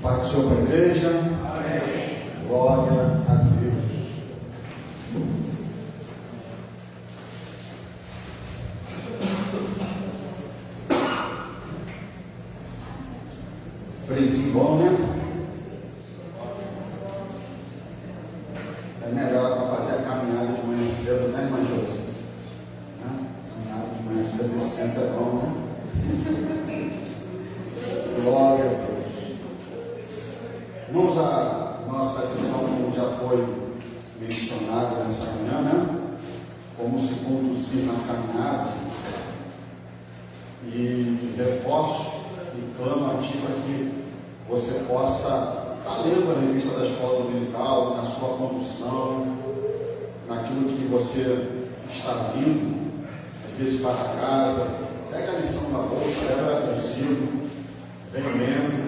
Paz do Senhor para a igreja. Amém. Glória a Deus. Frizinho bom, né? É melhor para fazer a caminhada de manhã cedo, né, irmã José? Caminhada de manhã cedo, esse tempo é bom, né? Glória a Deus. Irmãos, a nossa questão, como já foi mencionada nessa manhã, né? Como se conduzir na caminhada, e reforço e clamo a Ti para que você possa estar lendo a revista da Escola Dominical, na sua condução, naquilo que você está vindo, às vezes para casa, pega a lição da bolsa, leva consigo, vem lendo.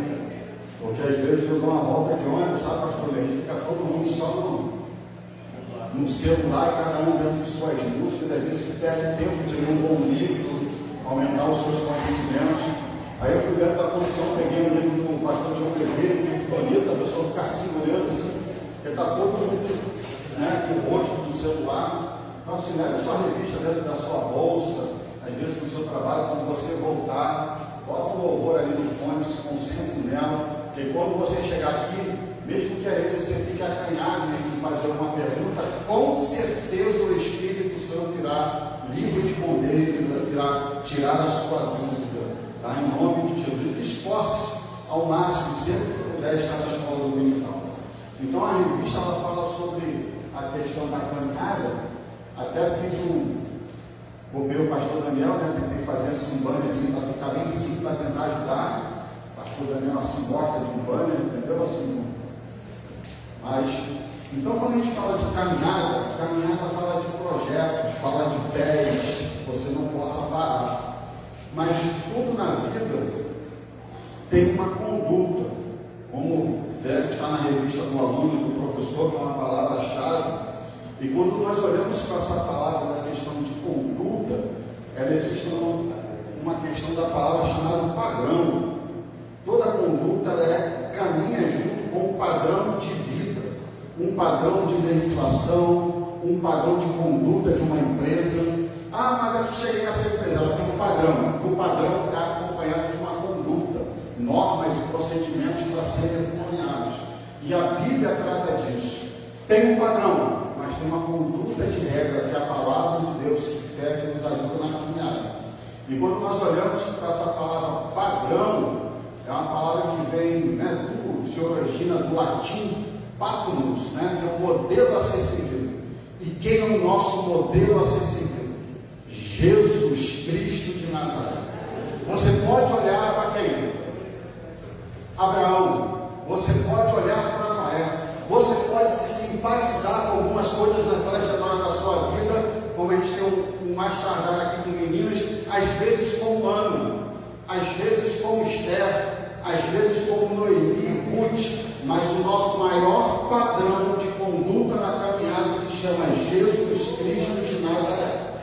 Porque às vezes eu dou uma volta de ônibus, sabe, pastor? A gente fica todo mundo só no celular, cada um dentro de suas músicas, às vezes você perde tempo de ler um bom livro, aumentar os seus conhecimentos. Aí eu fui dentro da condição, peguei um livro do pastor João Pereira, muito bonito, a pessoa fica assim olhando assim, porque está todo mundo, né, com o rosto do celular. Então assim, leve sua revista dentro da sua bolsa, às vezes no seu trabalho, quando você voltar, bota um louvor ali no fone, se concentre nela. Porque quando você chegar aqui, mesmo que às vezes você fique acanhado em fazer uma pergunta, com certeza o Espírito Santo irá lhe responder, irá tirar a sua dúvida, tá? Em nome de Jesus, esforce ao máximo, sempre que puder estar na escola dominical. Então a revista ela fala sobre a questão da caminhada. Até fiz o meu pastor Daniel, né? Tentei fazer assim um bannerzinho para ficar bem em cima, para tentar ajudar. Pastor Daniel assim gosta de um banner, entendeu? Assim, mas, então quando a gente fala de caminhada fala de projetos, fala de ideias, que você não possa parar. Mas tudo na vida tem uma conduta, como deve estar na revista do aluno e do professor, que é uma palavra-chave. E quando nós olhamos para essa palavra da questão de conduta, ela existe uma questão da palavra chamada padrão. Toda conduta caminha junto com um padrão de vida, um padrão de legislação, um padrão de conduta de uma empresa. Mas aqui cheguei nessa empresa, ela tem um padrão. O padrão está acompanhado de uma conduta, normas e procedimentos para serem acompanhados. E a Bíblia trata disso. Tem um padrão, mas tem uma conduta de regra, que é a palavra de Deus, que fé que nos ajuda na caminhada. E quando nós olhamos para essa palavra padrão, é uma palavra que vem, né, se origina do latim patronus, né, que é um modelo a ser seguido. E quem é o nosso modelo a ser seguido? Jesus Cristo de Nazaré. Você pode olhar para quem? Abraão. Você pode olhar para Noé. Você pode se simpatizar com algumas coisas na trajetória da sua vida, como a gente tem um mais tardar aqui com meninos, às vezes como Ana, às vezes como Esther, às vezes como Noemi e Ruth, mas o nosso maior padrão de conduta na caminhada se chama Jesus Cristo de Nazaré.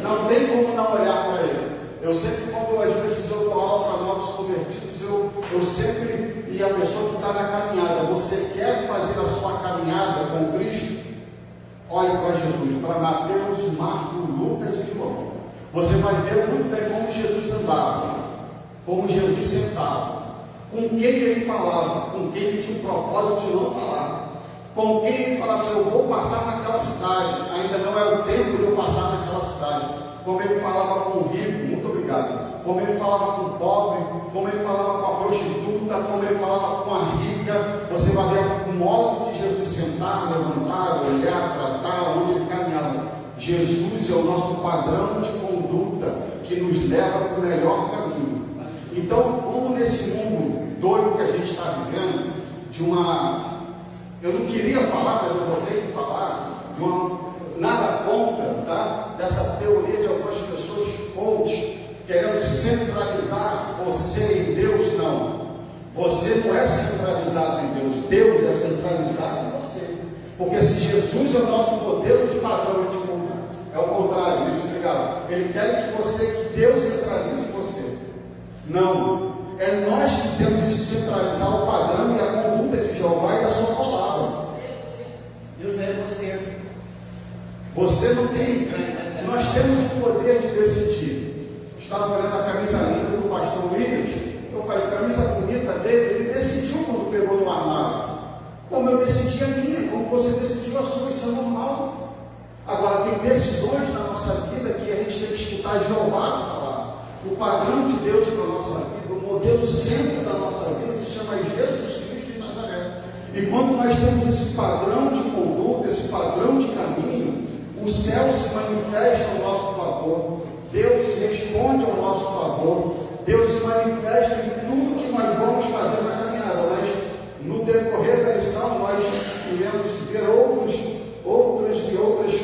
Não tem como não olhar para ele. Eu sempre, quando às vezes eu dou aula para novos convertidos, eu sempre, e a pessoa que está na caminhada, você quer fazer a sua caminhada com Cristo? Olhe para Jesus, para Mateus, Marcos, Lucas e João. Você vai ver muito bem como Jesus andava, como Jesus sentava, com quem ele falava, com quem ele tinha um propósito de não falar, com quem ele falava assim, eu vou passar naquela cidade, ainda não era o tempo de eu passar naquela cidade, como ele falava com o rico, muito obrigado, como ele falava com o pobre, como ele falava com a prostituta, como ele falava com a rica. Você vai ver o modo de Jesus sentar, levantar, olhar, tratar, onde ele caminhava. Jesus é o nosso padrão de conduta que nos leva para o melhor caminho. Então, como nesse mundo doido que a gente está vivendo, eu não queria falar, mas eu vou ter que falar, nada contra, tá? Dessa teoria de algumas pessoas coach, querendo centralizar você em Deus. Não. Você não é centralizado em Deus, Deus é centralizado em você. Porque se Jesus é o nosso modelo de padrão de conduta, é o contrário, isso, obrigado. Ele quer que Deus centralize você. Não. É nós que temos que centralizar o padrão e a você não tem, nós temos o poder de decidir. Estava olhando a camisa linda do pastor Williams, eu falei, camisa bonita dele, ele decidiu quando pegou no armário. Como eu decidi a minha, como você decidiu a sua, isso é normal. Agora, tem decisões na nossa vida que a gente tem que escutar Jeová falar. O padrão de Deus para a nossa vida, o modelo centro da nossa vida se chama Jesus Cristo de Nazaré. E quando nós temos esse padrão de conduta, esse padrão de caminho, o céu se manifesta ao nosso favor, Deus responde ao nosso favor, Deus se manifesta em tudo que nós vamos fazer na caminhada. Mas no decorrer da lição, nós iremos ver outras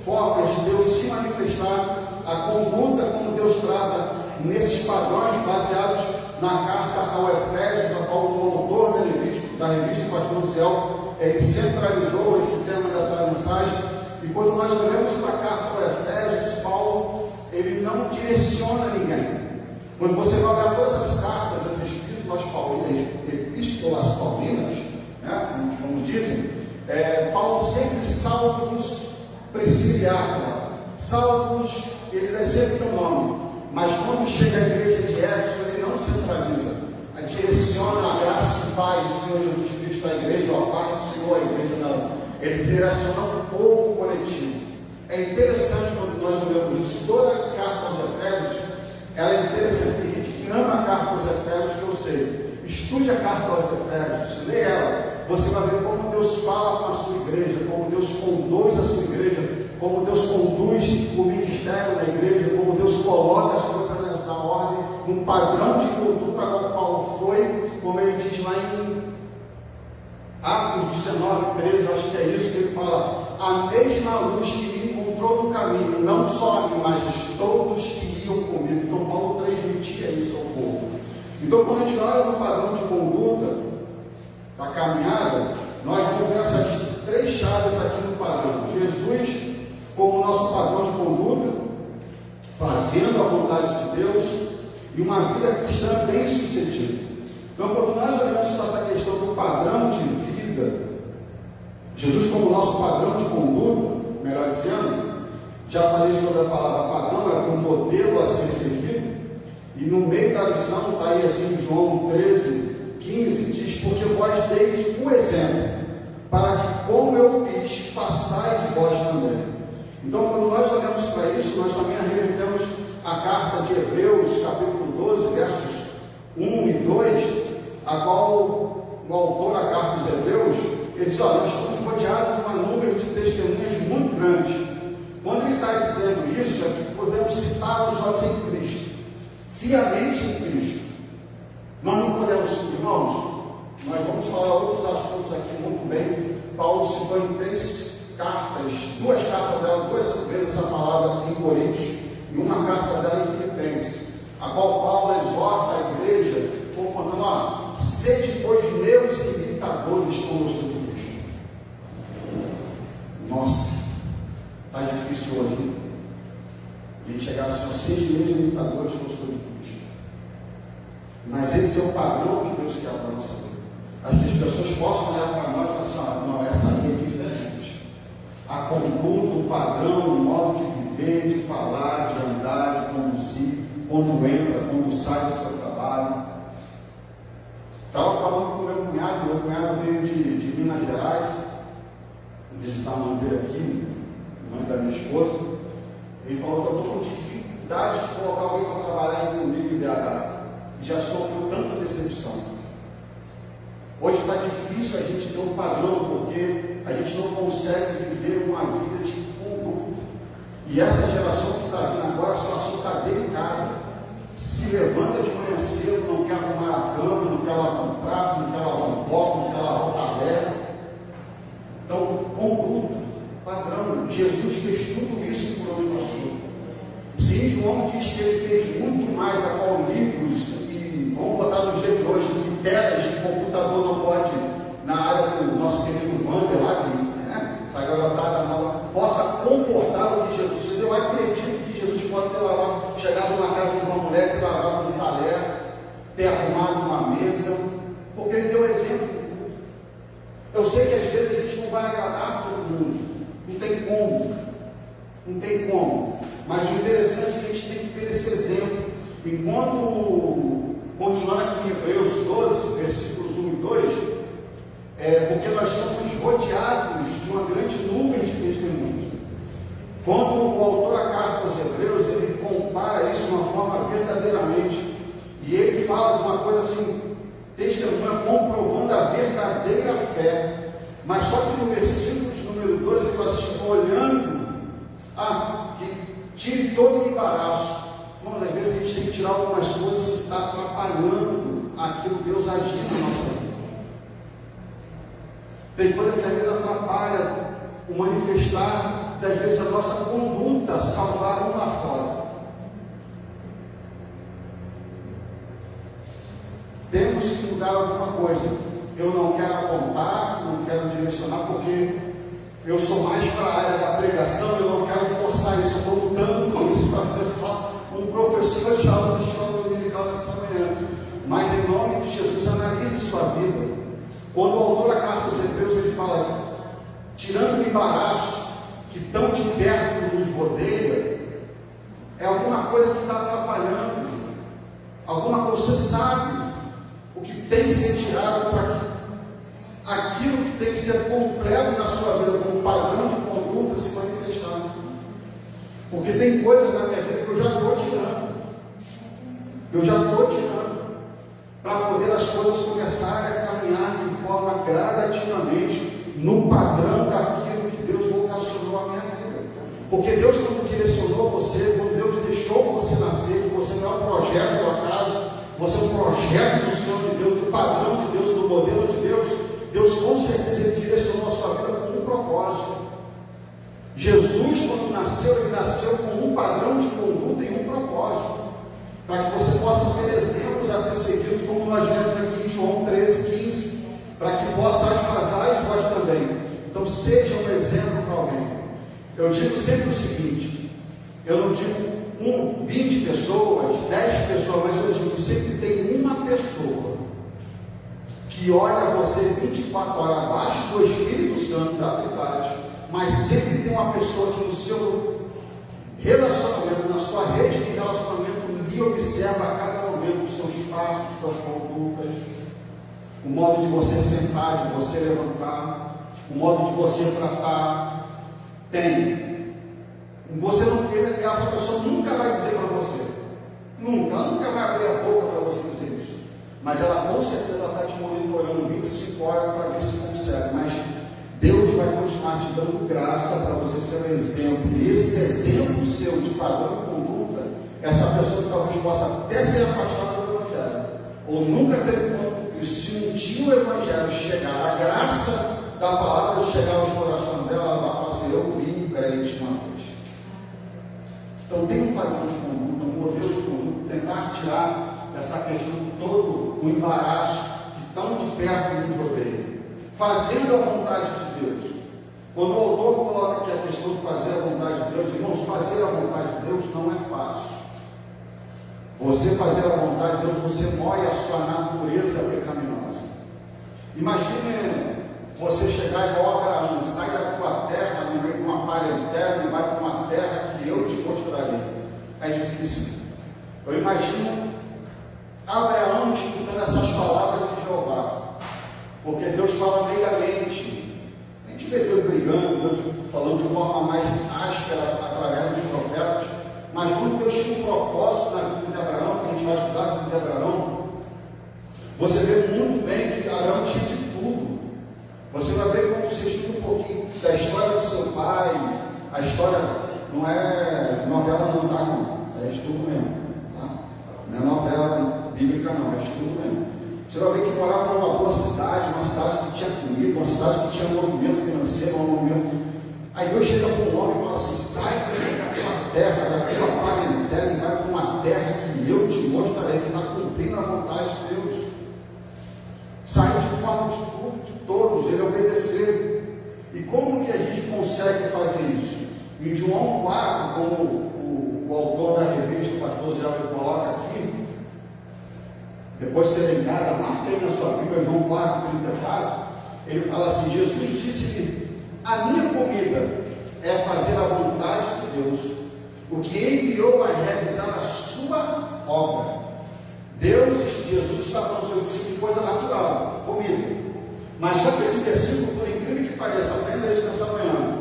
formas de Deus se manifestar, a conduta como Deus trata nesses padrões baseados na carta ao Efésios, a qual o autor da revista Pastor Ziel, ele centralizou esse tema dessa mensagem. E quando nós olhamos para a carta ao Efésios, Paulo, ele não direciona ninguém. Quando você vai olhar todas as cartas, as epístolas paulinas, né, como dizem, Paulo sempre salva-os preciliar, salva-os, ele é sempre o nome. Mas quando chega à igreja de Éfeso, ele não centraliza, direciona a graça e paz do Senhor Jesus Cristo à igreja, ou a paz do Senhor à igreja, não. Ele direciona um povo coletivo. É interessante quando nós olhamos isso. Toda a carta aos Efésios, ela é interessante. Tem gente que ama a carta aos Efésios, que eu sei. Estude a carta aos Efésios, lê ela. Você vai ver como Deus fala com a sua igreja, como Deus conduz a sua igreja, como Deus conduz o ministério da igreja, como Deus coloca as coisas na ordem, num padrão de conduta ao qual foi, como ele diz lá em Atos 19, 13, acho que é isso que ele fala, a mesma luz que me encontrou no caminho, não só a mim, mas todos que iam comigo. Então Paulo transmitia isso ao povo. Então quando a gente olha no padrão de conduta da caminhada, nós vamos ver essas três chaves aqui no padrão. Jesus como nosso padrão de conduta, fazendo a vontade de Deus, e uma vida cristã bem sucedida. Então quando nós olhamos para essa questão do padrão de vida, Jesus como nosso padrão de conduta, melhor dizendo, já falei sobre a palavra padrão, é um modelo a ser seguido, e no meio da lição está aí assim, João 13, 15, diz, porque vós deis o exemplo, para que como eu fiz, façais vós também. Então quando nós olhamos para isso, nós também arremetemos a carta de Hebreus, capítulo 12, versos 1 e 2, a qual o autor da carta dos Hebreus, ele diz, olha, nós estamos rodeados de uma nuvem de testemunhas muito grande. Quando ele está dizendo isso, é que podemos citar os olhos em Cristo, fiamente em Cristo. Nós não podemos, irmãos, nós vamos falar outros assuntos aqui muito bem. Paulo citou em duas cartas dela, duas vezes essa palavra em Coríntios, e uma carta dela em Filipenses, a qual Paulo exorta a igreja, falando, sede, pois, meus imitadores como eu sou de Cristo. Nossa, está difícil hoje, a gente chegar assim, sede meus imitadores como eu sou de Cristo. Mas esse é o padrão que Deus quer para a nossa vida. As pessoas possam olhar para nós e falar assim, não, essa aí é diferente. A conduta, o padrão, o modo de viver, de falar, de andar, de conduzir, quando entra, quando sai do seu trabalho. Estava falando com meu cunhado veio de Minas Gerais, visitar a mãe dele aqui, mãe da minha esposa. Ele falou que eu estou com dificuldade de colocar alguém para trabalhar comigo em BH. Já sofreu tanta decepção. Hoje está difícil a gente ter um padrão, porque a gente não consegue viver uma vida de conduta. E essa geração que está vindo agora, a situação está delicada. Se levanta de manhã cedo, não quer arrumar a cama, não quer lavar um prato, não quer lavar um copo, não quer lavar o talher. Então, conduta, padrão. Jesus fez tudo isso por onde passou. Sim, João diz que ele fez muito mais a qual livros, e vamos botar no dia de hoje, que telas de computador não pode, na área do nosso querido Wander lá, essa garotada nova, possa comportar o que Jesus fez. Eu acredito que Jesus pode ter lavado, chegado na casa de uma mulher, ter lavado um talher, ter arrumado uma mesa, porque ele deu exemplo. Eu sei que às vezes a gente não vai agradar todo mundo, não tem como. como. Mas o interessante é que a gente tem que ter esse exemplo. Enquanto, continuando aqui em Hebreus 12, versículos 1 e 2, porque nós somos rodeados de uma grande nuvem de testemunhos. Quando o autor da carta aos Hebreus, ele compara isso de uma forma verdadeiramente, e ele fala de uma coisa assim, testemunha comprovando a verdadeira fé. Mas só que no versículo de número 12 ele fala assim, olhando, que tire todo o embaraço. Bom, às vezes a gente tem que tirar algumas coisas que estão atrapalhando aquilo que Deus agir na nossa vida. Tem coisa que às vezes atrapalha o manifestar, às vezes a nossa conduta, salvar um lá fora. Temos que mudar alguma coisa. Eu não quero apontar, não quero direcionar, porque eu sou mais para a área da pregação, eu não quero forçar isso, eu estou lutando com isso para ser só um professor de aula de escola dominical nessa manhã. Mas em nome de Jesus, analise sua vida. Quando o autor da carta aos Hebreus, ele fala, tirando o embaraço que tão de perto nos rodeia, é alguma coisa que está atrapalhando, alguma coisa, você sabe o que tem que ser tirado para que aquilo que tem que ser completo na sua vida, como padrão de conduta, se manifestar. Porque tem coisas na minha vida que eu já estou tirando. Para poder as coisas começarem a caminhar de forma gradativamente no padrão daquilo que Deus vocacionou a minha vida. Porque Deus, quando direcionou você, quando Deus deixou você nascer, você não é um projeto do acaso, você é um projeto do sonho de Deus, do padrão de Deus, do modelo de Deus. Deus com certeza ele direcionou a sua vida com um propósito. Jesus, quando nasceu, ele nasceu com um padrão de conduta e um propósito, para que você possa ser exemplos a ser seguidos, como nós vemos aqui em João 13:15, para que possa fazer vós também. Então seja um exemplo para alguém. Eu digo sempre o seguinte, eu não digo 20 pessoas, 10 pessoas, mas eu digo sempre tem uma pessoa que olha você 24 horas abaixo do Espírito Santo da Trindade, mas sempre tem uma pessoa que no seu relacionamento, na sua rede de relacionamento, lhe observa a cada momento os seus passos, suas condutas, o modo de você sentar, de você levantar, o modo de você tratar. Tem. Você não tem, essa pessoa nunca vai dizer para você, ela nunca vai abrir a boca para você dizer isso, mas ela com certeza está te monitorando 25 horas para ver se consegue. Mas Deus vai continuar te dando graça para você ser um exemplo, e esse exemplo seu de padrão de conduta, essa pessoa que talvez possa até ser afastada do Evangelho, ou nunca ter encontro com Cristo, se um dia o Evangelho chegar, a graça da palavra chegar aos corações dela, ela vai fazer, eu vim crente uma vez. Então tem um padrão de conduta, um modelo de conduta, tentar tirar essa questão de todo o embaraço que tão de perto nos rodeia, fazendo a vontade de Deus. Quando o autor coloca aqui a questão de fazer a vontade de Deus, irmãos, fazer a vontade de Deus não é fácil. Você fazer a vontade de Deus, você moe a sua natureza pecaminosa. Imagine você chegar igual a Abraão, sai da tua terra, no meio de uma parentela, e vai para uma terra que eu te mostrarei. É difícil. Eu imagino Abraão escutando essas palavras de Jeová, porque Deus fala meigamente. A gente vê Deus brigando, Deus falando de forma mais áspera através dos profetas, mas quando Deus tinha um propósito na vida de Abraão, que a gente vai estudar a vida de Abraão, você vê muito bem que Abraão tinha de tudo. Você vai ver quando você estuda um pouquinho da história do seu pai. A história não é novela não, tá? Não. É estudo mesmo, tá? Não é novela bíblica não, é estudo mesmo. Você vai ver que morava numa boa cidade, uma cidade que tinha comida, uma cidade que tinha movimento financeiro, um movimento. Aí Deus chega para um homem e fala assim, sai da tua terra, da tua parentela, e vai para uma terra que eu te mostrarei, que está cumprindo a vontade de Deus. Saiu de forma de tudo, de todos, ele obedeceu. E como que a gente consegue fazer isso? Em João 4, como o autor da revista 14 ele coloca aqui, depois de ser em casa, marquei na sua Bíblia, João 4, 34, ele fala assim, Jesus disse-lhe, a minha comida é fazer a vontade de Deus o que enviou a realizar a sua obra. Deus, Jesus está falando sobre isso de coisa natural, comida. Mas só que esse versículo, por incrível que pareça, aprenda isso nessa manhã.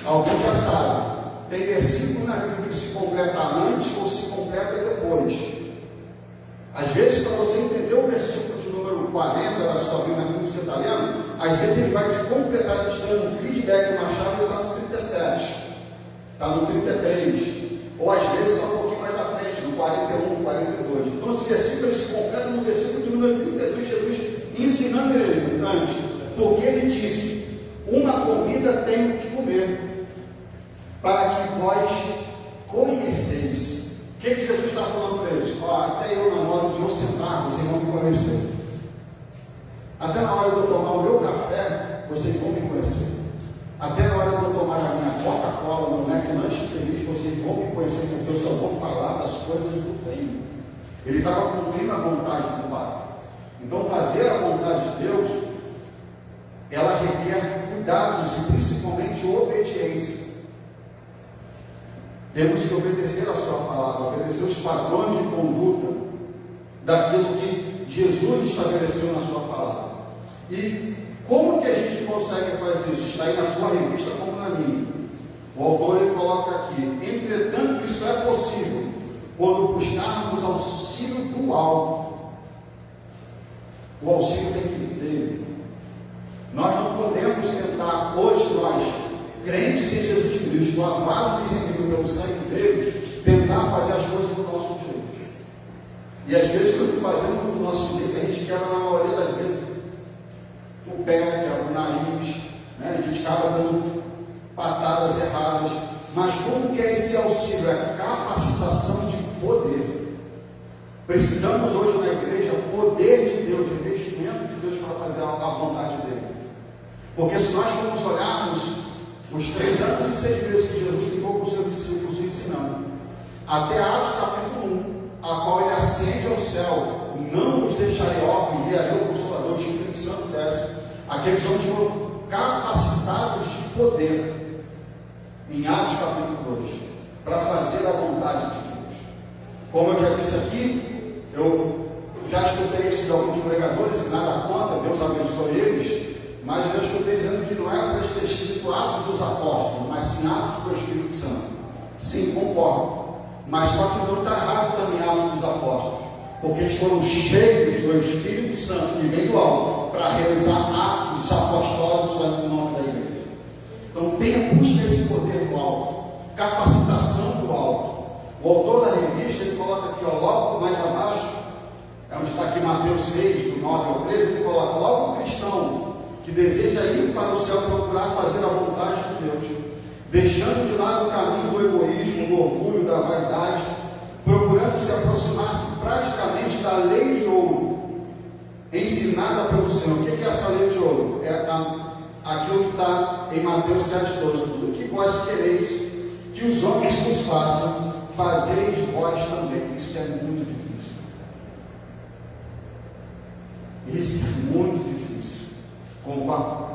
Alguns já sabem, tem versículo na Bíblia que se completa antes ou se completa depois. Às vezes, para você entender o versículo de número 40 da sua Bíblia, naquilo que você está lendo, às vezes ele vai te completar, te dando um feedback, uma chave, está no 37, está no 33, ou às vezes está um pouquinho mais à frente, no 41, 42. Então, esse versículo ele se completa no versículo de número 32, Jesus ensinando ele antes, porque ele disse: uma comida tenho que comer, para que vós conheceis. O que Jesus está falando para eles? Até eu, na hora de eu sentar, vocês vão me conhecer. Até na hora de eu tomar o meu café, vocês vão me conhecer. Até na hora de eu tomar a minha Coca-Cola, no McLanche feliz, vocês vão me conhecer, porque eu só vou falar das coisas do reino. Ele estava cumprindo a vontade do Pai. Então, fazer a vontade de Deus, ela requer cuidados e principalmente obediência. Temos que obedecer a sua palavra, obedecer os padrões de conduta daquilo que Jesus estabeleceu na sua palavra. E como que a gente consegue fazer isso? Está aí na sua revista como na minha. O autor ele coloca aqui: entretanto, isso é possível quando buscarmos auxílio do alto. O auxílio tem que vir dele. Nós não podemos tentar, hoje nós, crentes em Jesus Cristo, lavados e remidos pelo sangue dele, tentar fazer as coisas do nosso jeito. E às vezes, quando fazemos do nosso jeito, a gente quebra, na maioria das vezes, o pé, quebra o nariz, né? A gente acaba dando patadas erradas. Mas como que é esse auxílio? É capacitação de poder. Precisamos hoje na igreja poder de Deus, investimento de Deus para fazer a vontade dele. Porque se nós formos olharmos os 3 anos e 6 meses que Jesus ficou com os seus discípulos ensinando, até Atos capítulo 1, a qual ele ascende ao céu, não os deixarei órfãos, enviarei o Consolador, o Espírito Santo desce. Aqueles homens foram capacitados de poder, em Atos capítulo 2, para fazer a vontade de Deus. Como eu já disse aqui, eu já escutei isso de alguns pregadores, e nada contra, Deus abençoe eles, mas eu escutei dizendo que não era para eles ter escrito Atos dos Apóstolos, mas sim Atos do Espírito Santo. Sim, concordo. Mas só que não está errado também Atos dos Apóstolos, porque eles foram cheios do Espírito Santo que vem do alto para realizar atos apostólicos no nome da igreja. Então tenha busca esse poder do alto, capacitação do alto. O autor da revista ele coloca aqui, logo mais abaixo, é onde está aqui Mateus 6, do 9 ao 13, ele coloca: logo o cristão que deseja ir para o céu procurar fazer a vontade de Deus, deixando de lado o caminho do egoísmo, do orgulho, da vaidade, procurando se aproximar praticamente da lei de ouro, ensinada pelo Senhor. O que é essa lei de ouro? É aquilo que está em Mateus 7,12: tudo que vós quereis que os homens vos façam, fazeis vós também. Isso é muito difícil. Isso é muito difícil.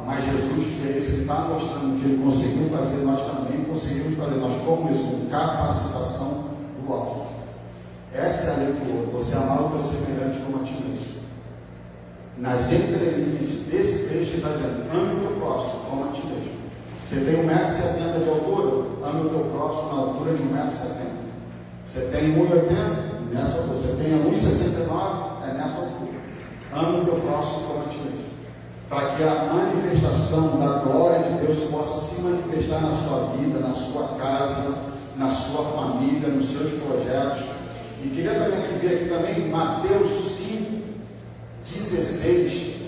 Mas Jesus fez, ele está mostrando que ele conseguiu fazer, nós também conseguimos fazer. Nós fomos com capacitação do alto. Essa é a lei do ouro: você amar o teu semelhante como a ti mesmo. Nas entrelinhas desse texto está dizendo: ame o teu próximo como a ti mesmo. Você tem 1,70 m de altura, ame o teu próximo na altura de 1,70 m. Você tem 1,80 m, nessa altura. Você tem 1,69 m, é nessa altura. Ame o teu próximo como a ti mesmo. Para que a manifestação da glória de Deus possa se manifestar na sua vida, na sua casa, na sua família, nos seus projetos. E queria também ver aqui também Mateus 5,16.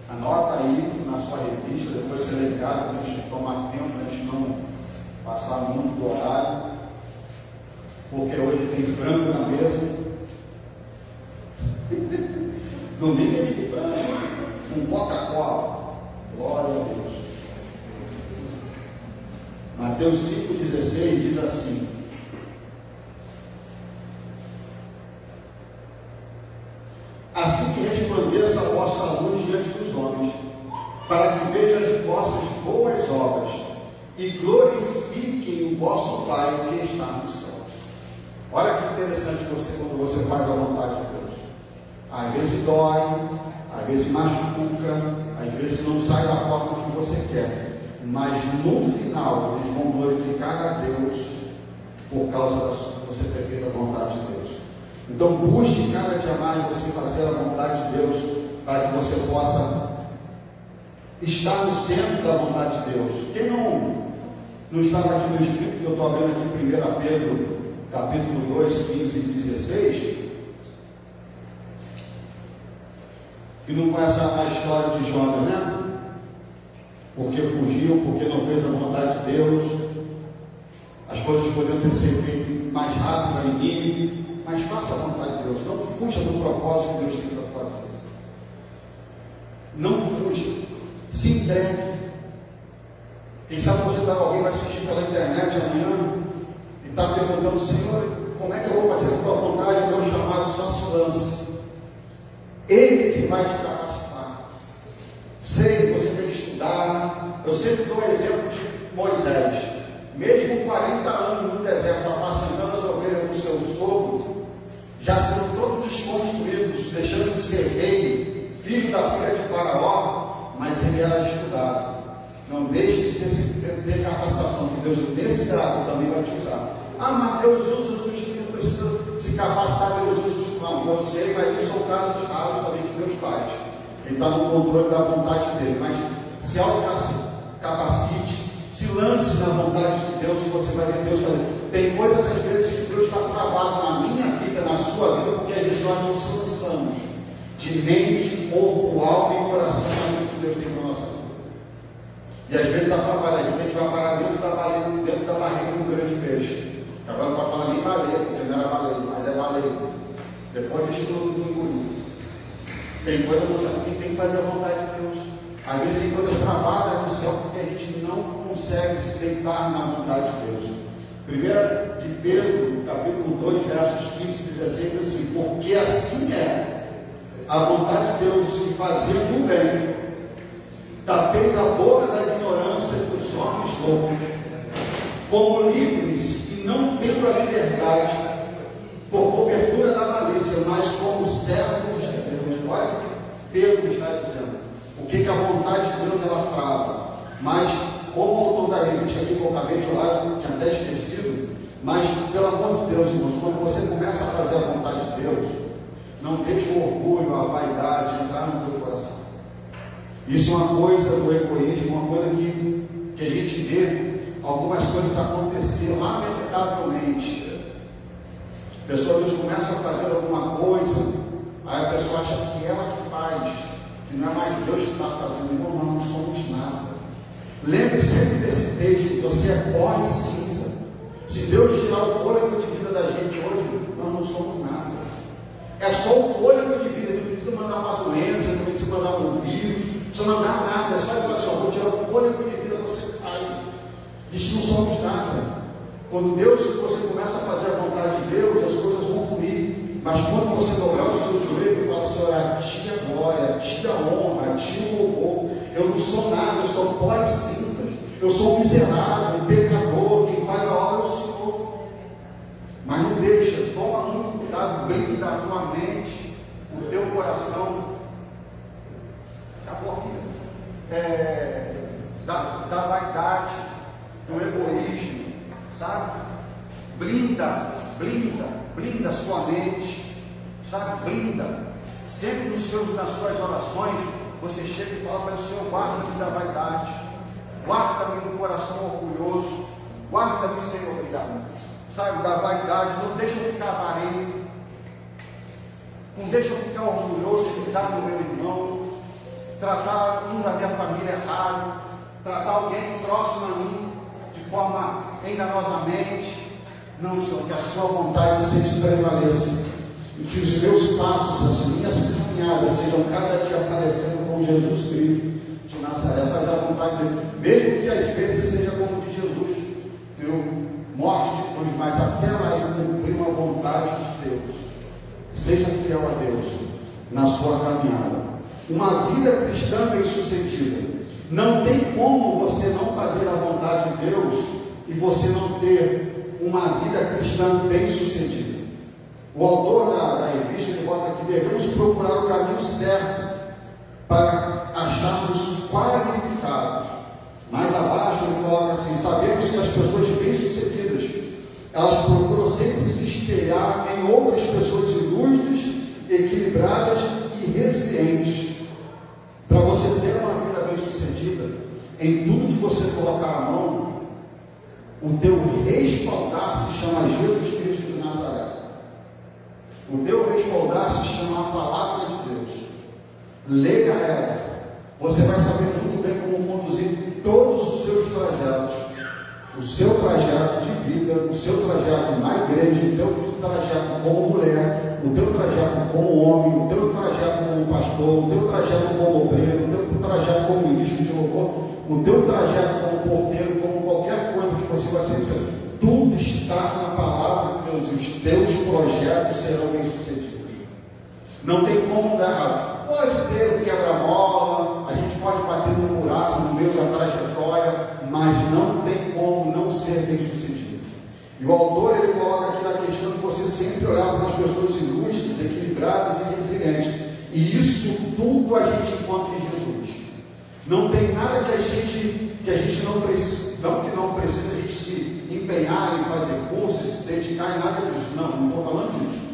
Anota aí na sua revista, depois você lê, para a gente tomar tempo, para a gente não passar muito do horário, porque hoje tem frango na mesa. Domingo é de frango, um Coca-Cola. Glória a Deus. Mateus 5,16 diz assim: assim que resplandeça a vossa luz diante dos homens, para que vejam as vossas boas obras e glorifiquem vosso Pai que está no céu. Olha que interessante quando você faz a vontade de Deus. Às vezes dói, às vezes machuca, às vezes não sai da forma que você quer, mas no final eles vão glorificar a Deus por causa da você ter feito a vontade de Deus. Então busque cada dia mais você fazer a vontade de Deus, para que você possa estar no centro da vontade de Deus. Quem não estava aqui no escrito, que eu estou abrindo aqui 1 Pedro, capítulo 2, 15 e 16, e não conhece a história de Jonas, né? Porque fugiu, porque não fez a vontade de Deus. As coisas poderiam ter sido feitas mais rápido em Nínive, mas faça a vontade de Deus. Não fuja do propósito que Deus tem para a tua vida. Não fuja. Se entregue. Quem sabe alguém vai assistir pela internet amanhã e está perguntando: Senhor, como é que eu vou fazer a tua vontade? Meu chamado só se lance. Ele que vai te capacitar. Sei, você tem que estudar. Eu sempre dou o exemplo de Moisés. Mesmo 40 anos no deserto, apacentando as ovelhas do seu sogro, já sendo todos desconstruídos, deixando de ser rei, filho da filha de Faraó, mas ele era estudado. Não deixe de ter capacitação, que Deus, nesse grado, também vai te usar. Ah, mas Deus usa os que não precisam se capacitar, Deus usa os. Não, eu sei, mas isso é o caso de raros também que Deus faz. Ele está no controle da vontade dele, mas se capacite, se lance na vontade de Deus, e você vai ver Deus fazer. Tem coisas às vezes que Deus está travado na minha vida, na sua vida, porque às vezes nós não se lançamos de mente, corpo, alma e coração naquilo que Deus tem para a nossa vida. E às vezes atrapalha, a gente vai parar dentro da barriga de um grande peixe. Agora não pode falar nem baleia, porque não era baleia, mas é baleia. Depois de tudo engolido. Tem coisa que tem que fazer a vontade de Deus. Às vezes tem coisas travadas no céu porque a gente não consegue se deitar na vontade de Deus. 1 de Pedro, capítulo 2, versos 15 e 16, diz assim: porque assim é a vontade de Deus, de fazer o bem. Tapeis a boca da ignorância dos homens loucos, como livres e não tendo a liberdade, por cobertura da malícia, mas como servos de Deus. Olha o que Pedro está dizendo. O que a vontade de Deus ela trava. Mas, como autor da revista aqui que eu acabei de falar, eu tinha até esquecido, mas, pelo amor de Deus, irmãos, quando você começa a fazer a vontade de Deus, não deixe o orgulho, a vaidade entrar no teu coração. Isso é uma coisa do egoísmo, uma coisa que a gente vê algumas coisas acontecer, lamentavelmente. A pessoa Deus começa a fazer alguma coisa, aí a pessoa acha que ela que faz, que não é mais Deus que está fazendo. Irmão, nós não somos nada. Lembre sempre desse texto: você é pó e cinza. Se Deus tirar o fôlego de vida da gente hoje, nós não somos nada. É só o fôlego de vida. Não precisa mandar uma doença, não precisa mandar um vírus, não precisa mandar nada. É só ele falar assim: vou tirar o fôlego de vida, você cai. Diz: não somos nada. Quando você começa a fazer a vontade de Deus, as coisas vão fluir. Mas quando você dobrar o seu joelho e falar: Senhor, a ti a glória, a ti a honra, a ti o louvor. Eu não sou nada, eu sou pó e cinzas. Eu sou um miserável, um pecador. Quem faz a obra é o Senhor. Mas não deixa, toma muito cuidado, brinda a tua mente, o teu coração. Acabou aqui. Da vaidade, do egoísmo, sabe? Blinda a sua mente, sabe? Blinda. Sempre nas suas orações, você chega e fala para o Senhor: guarda-me da vaidade, guarda-me do coração orgulhoso, guarda-me, Senhor, obrigado, sabe? Da vaidade. Não deixa eu ficar avarento, não deixa eu ficar orgulhoso e pisar no meu irmão, tratar um da minha família errado, tratar alguém próximo a mim de forma enganosamente. Não, Senhor, que a sua vontade seja prevaleça, e que os meus passos, as minhas caminhadas sejam cada dia parecendo com Jesus Cristo de Nazaré. Fazer a vontade dele, mesmo que às vezes seja como de Jesus, que morte de cruz, mas até lá ele cumpriu a vontade de Deus. Seja fiel a Deus na sua caminhada. Uma vida cristã bem-sucedida. Não tem como você não fazer a vontade de Deus e você não ter uma vida cristã bem-sucedida. O autor da revista, ele bota aqui: devemos procurar o caminho certo para acharmos qualificados. Mais abaixo ele coloca assim: sabemos que as pessoas bem-sucedidas, elas procuram sempre se espelhar em outras pessoas ilustres, equilibradas e resilientes. Para você ter uma vida bem-sucedida, em tudo que você colocar a mão, o teu respaldar se chama Jesus Cristo de Nazaré. O teu respaldar se chama a palavra de Deus. Leia ela. Você vai saber muito bem como conduzir todos os seus trajetos. O seu trajeto de vida, o seu trajeto na igreja, o teu trajeto como mulher, o teu trajeto como homem, o teu trajeto como pastor, o teu trajeto como obreiro, o teu trajeto como ministro de louvor, o teu trajeto como porteiro, como qualquer coisa que você vai ser. Tudo está na palavra de Deus e os teus projetos serão bem-sucedidos. Não tem como dar errado. Pode ter um quebra-mola, a gente pode bater no buraco no meio da trajetória, mas não tem como não ser bem-sucedido. E o autor, ele coloca aqui na questão de você sempre olhar para as pessoas ilustres, equilibradas e resilientes. E isso tudo a gente encontra em Jesus. Não tem nada que a gente não precisa, não precisa a gente se empenhar em fazer cursos, se dedicar em nada disso. Não estou falando disso.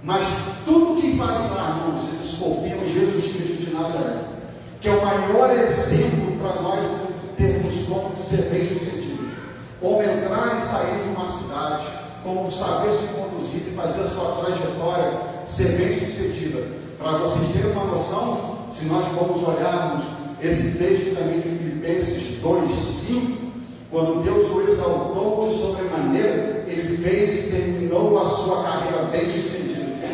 Mas tudo que faz lá, irmãos, eles copiam Jesus Cristo de Nazaré, que é o maior exemplo para nós termos como ser bem-sucedidos. Como entrar e sair de uma cidade, como saber se conduzir e fazer a sua trajetória ser bem-sucedida. Para vocês terem uma noção, se nós formos olharmos esse texto também de Filipenses 2:5, quando Deus o exaltou de sobremaneira, ele fez e terminou a sua carreira bem-sucedida.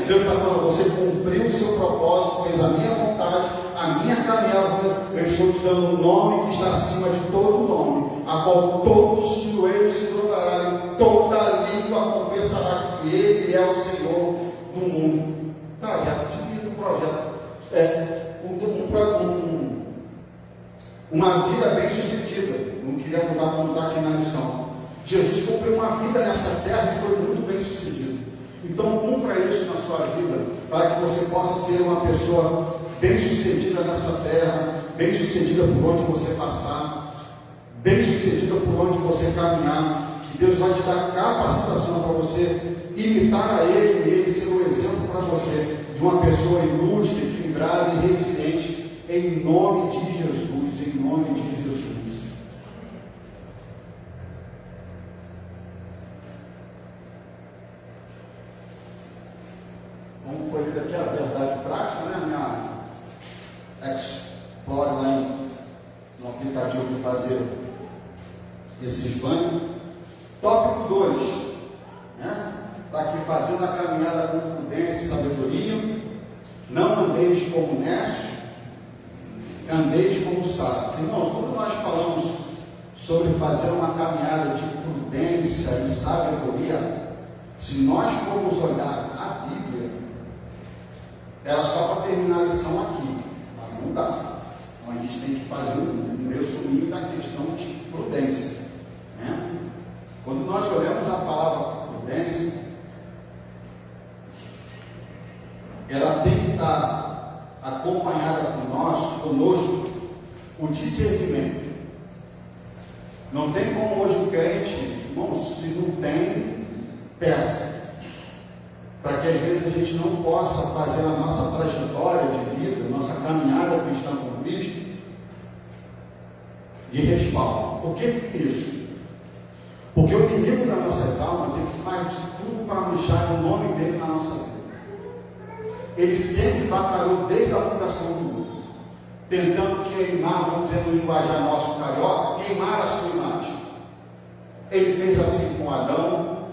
Deus está falando: você cumpriu o seu propósito, fez a minha vontade, a minha caminhada. Eu estou te dando um nome que está acima de todo nome, a qual todo joelho se dobrará e toda língua confessará que Ele é o Senhor do mundo. Trajeto de vida, um projeto. Uma vida bem-sucedida. Não queria mudar aqui na lição. Jesus cumpriu uma vida nessa terra e foi muito bem-sucedido. Então cumpra isso na sua vida, para que você possa ser uma pessoa bem-sucedida nessa terra, bem-sucedida por onde você passar, bem-sucedida por onde você caminhar, que Deus vai te dar capacitação para você imitar a Ele, e Ele ser um exemplo para você, de uma pessoa ilustre, equilibrada e resiliente, em nome de Jesus, em nome de Jesus. Como foi lida aqui a verdade prática, né? Minha Explore lá no aplicativo de fazer esses banhos. Tópico 2, né? Está aqui: fazendo a caminhada com prudência e sabedoria, não andeis como necios, andeis como sábios. Irmãos, quando nós falamos sobre fazer uma caminhada de prudência e sabedoria, se nós formos olhar a Bíblia, era só para terminar a lição aqui, mas não dá. Então a gente tem que fazer um resuminho da questão de prudência, né? Quando nós olhamos a palavra prudência, ela tem que estar acompanhada conosco o discernimento. Não tem como hoje o crente, irmãos, se não tem, peça. Para que às vezes a gente não possa fazer a nossa trajetória de vida, nossa caminhada cristã com Cristo, de respaldo. Por que isso? Porque o inimigo das nossas almas, ele faz de tudo para manchar o nome dele na nossa vida. Ele sempre batalhou desde a fundação do mundo, tentando queimar, vamos dizer no linguajar nosso carioca, queimar a sua imagem. Ele fez assim com Adão,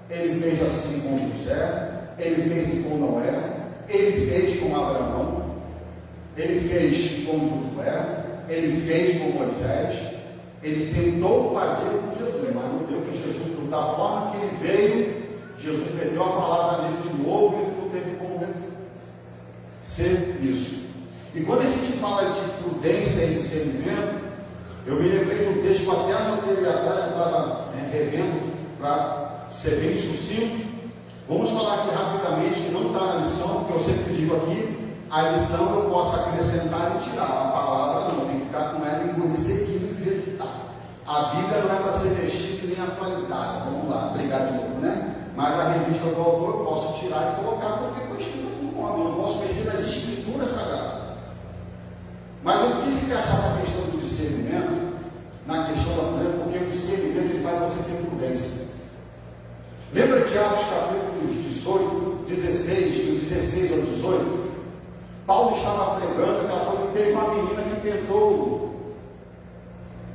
ele fez assim com José, ele fez com Noé, ele fez com Abraão, ele fez com Josué, ele fez com Moisés, ele tentou fazer com Jesus, mas não deu, que Jesus, da forma que ele veio, Jesus meteu a palavra nele de novo e ele não teve como ser isso. E quando a gente fala de prudência e discernimento, Eu me lembrei de um texto que até anotei ali atrás, eu estava revendo para ser bem sucinto. Vamos falar aqui rapidamente, que não está na lição, porque eu sempre digo aqui, a lição eu posso acrescentar e tirar, a palavra não, tem que ficar com ela e engolir sequinho do jeito que está. A Bíblia não é para ser mexida nem atualizada, vamos lá, obrigado de novo, né? Mas a revista do autor eu posso tirar e colocar, porque foi escrito com nome, eu não posso mexer nas escrituras sagradas. Mas eu quis encaixar essa questão do discernimento na questão da prudência, porque o discernimento ele faz você ter prudência. Lembra de Atos capítulos 16, do 16 ao 18? Paulo estava pregando aquela coisa, teve uma menina que tentou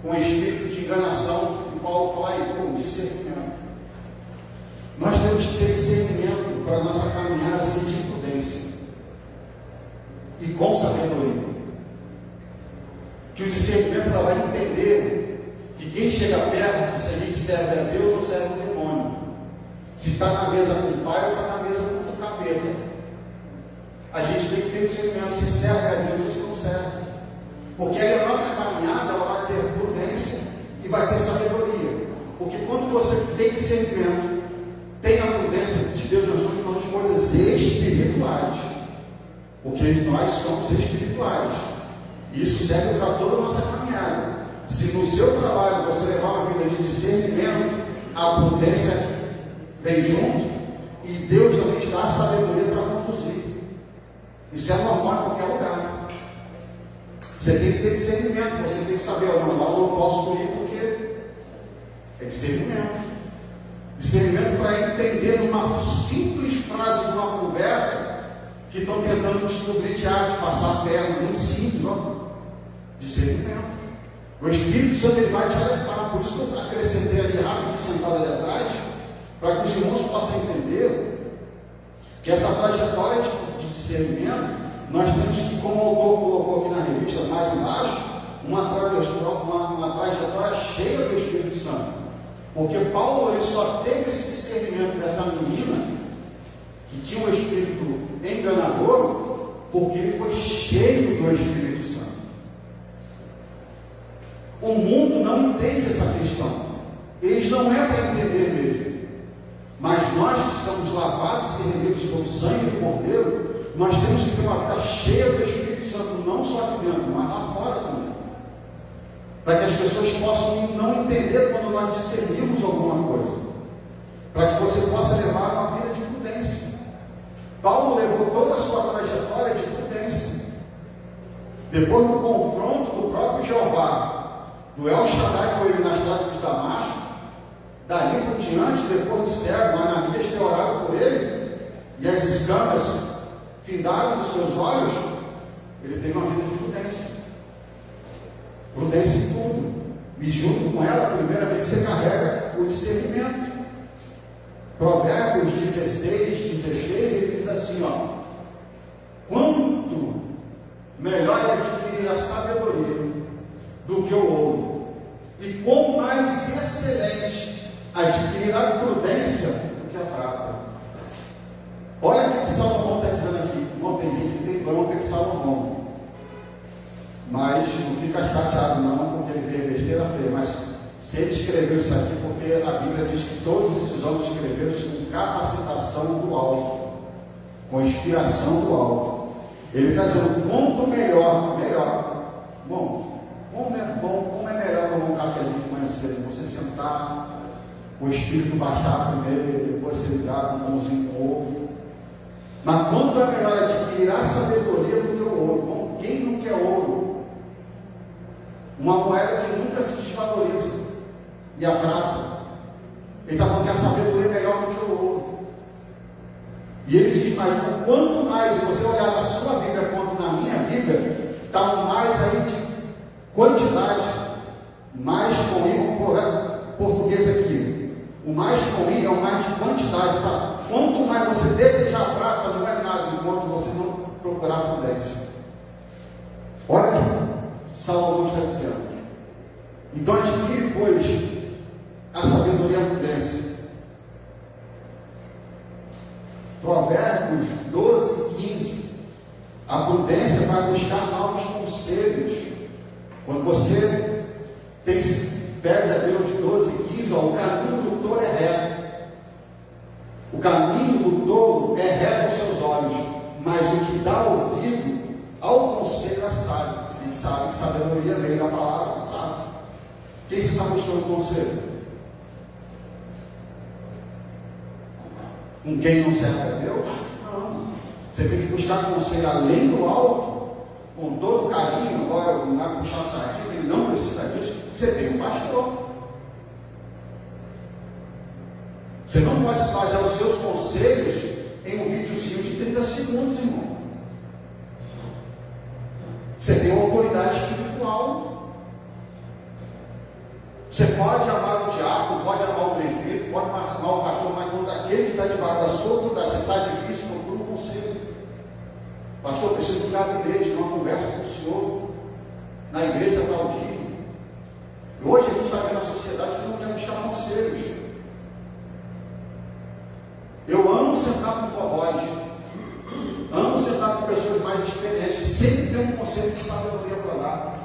com espírito de enganação, e Paulo fala aí, com discernimento. Nós temos que ter discernimento para a nossa caminhada assim, de prudência e com sabedoria. Que o discernimento ela vai entender que quem chega perto, se a gente serve a Deus ou serve o demônio. Se está na mesa com o pai ou está na mesa com o capeta. A gente tem que ter discernimento se serve a Deus ou se não serve. Porque aí a nossa caminhada ela vai ter prudência e vai ter sabedoria. Porque quando você tem discernimento, tem a prudência de Deus, nós estamos falando de coisas espirituais. Porque nós somos espirituais. Isso serve para toda a nossa caminhada. Se no seu trabalho você levar uma vida de discernimento, a prudência vem junto e Deus também te dá a sabedoria para conduzir. Isso é normal em qualquer lugar. Você tem que ter discernimento, você tem que saber, lá eu não posso ir porque é discernimento. Discernimento para entender numa simples frase de uma conversa que estão tentando descobrir de arte, passar a perna, muito simples, ó. Discernimento. O Espírito Santo ele vai te alertar, por isso que eu acrescentei ali rápido, sentado ali atrás, para que os irmãos possam entender que essa trajetória de discernimento, nós temos que, como o autor colocou aqui na revista, mais embaixo, uma trajetória cheia do Espírito Santo. Porque Paulo ele só teve esse discernimento dessa menina, que tinha um espírito enganador, porque ele foi cheio do Espírito Santo. O mundo não entende essa questão. Eles não é para entender mesmo. Mas nós que somos lavados e remidos pelo sangue do Cordeiro, nós temos que ter uma vida cheia do Espírito Santo, não só aqui dentro, mas lá fora também. Para que as pessoas possam não entender quando nós discernimos alguma coisa. Para que você possa levar uma vida de prudência. Paulo levou toda a sua trajetória de prudência. Depois do confronto do próprio Jeová, do El Shaddai com ele na estrada de Damasco, dali por diante, depois do cego, Ananias ter orado por ele, e as escamas findaram dos seus olhos, ele teve uma vida de prudência. Prudência em tudo. E junto com ela, primeiramente, você carrega o discernimento. Provérbios 16, ele diz assim, ó: quanto melhor é adquirir a sabedoria do que o ouro, e quão mais excelente adquirir a prudência do que a prata. Olha o que Salomão está dizendo aqui. Não tem gente que tem bronca de Salomão, mas não fica chateado não, porque ele fez besteira feia. Mas se ele escreveu isso aqui, porque a Bíblia diz que todos esses homens escreveram com capacitação do alto, com inspiração do alto. Ele está dizendo, quanto melhor. Bom, como é melhor tomar um cafezinho de manhã cedo? Você sentar, o espírito baixar primeiro, depois você ligar com um pãozinho com ovo. Mas quanto é melhor adquirir a sabedoria do que o ouro? Bom, quem não quer ouro? Uma moeda que nunca se desvaloriza. E a prata. Ele está falando que a sabedoria é melhor do que o ouro. E ele diz mais, quanto mais, se você olhar na sua Bíblia quanto na minha Bíblia, está mais aí de quantidade, mais com I, português aqui. O mais com I é o mais de quantidade, tá? Quanto mais você desejar a prata, não é nada, enquanto você não procurar prudência. Olha aqui, Salomão está dizendo. Então adquire, pois, a sabedoria e a prudência. Provérbios 12, 15. A prudência vai buscar novos conselhos. Quando você Pede a Deus 12 e 15, o caminho do tolo é reto. O caminho do tolo é reto aos seus olhos, mas o que dá ouvido ao conselho é sábio. A gente sabe que sabedoria vem da palavra, sabe? Quem você está buscando conselho? Com quem não serve a Deus? Não. Você tem que buscar conselho além do alto, com todo carinho. Agora, não vai puxar a sardinha, ele não precisa disso. Você tem um pastor. Você não pode se basear os seus conselhos em um videozinho de 30 segundos, irmão. Você tem uma autoridade espiritual. Você pode amar o diácono, pode amar o presbítero, pode amar o pastor, mas quando aquele que está debaixo da sua autoridade, você está difícil, procura um conselho. Pastor, eu preciso de um gabinete, de uma conversa com o senhor, na igreja tal dia. Hoje a gente está vendo a sociedade que não quer buscar conselhos. Eu amo sentar com vovós, amo sentar com pessoas mais experientes, sempre tem um conselho de sabedoria para dar.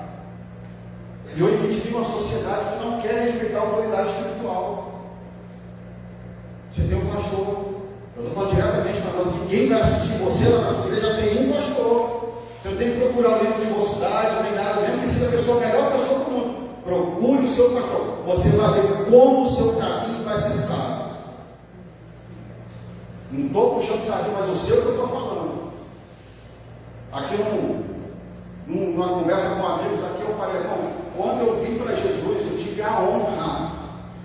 E hoje a gente vive uma sociedade que não quer respeitar a autoridade espiritual. Você tem um pastor, eu estou falando diretamente para nós, quem vai assistir você lá na sua igreja tem um pastor. Você não tem que procurar o livro de mocidade, nem nada, mesmo que seja a pessoa, a melhor pessoa do mundo. Procure o seu pastor. Você vai ver como o seu caminho vai ser sábio. Não estou puxando sardinha, mas eu sei o que eu estou falando. Aqui numa conversa com amigos, aqui eu falei, não, quando eu vim para Jesus, eu tive a honra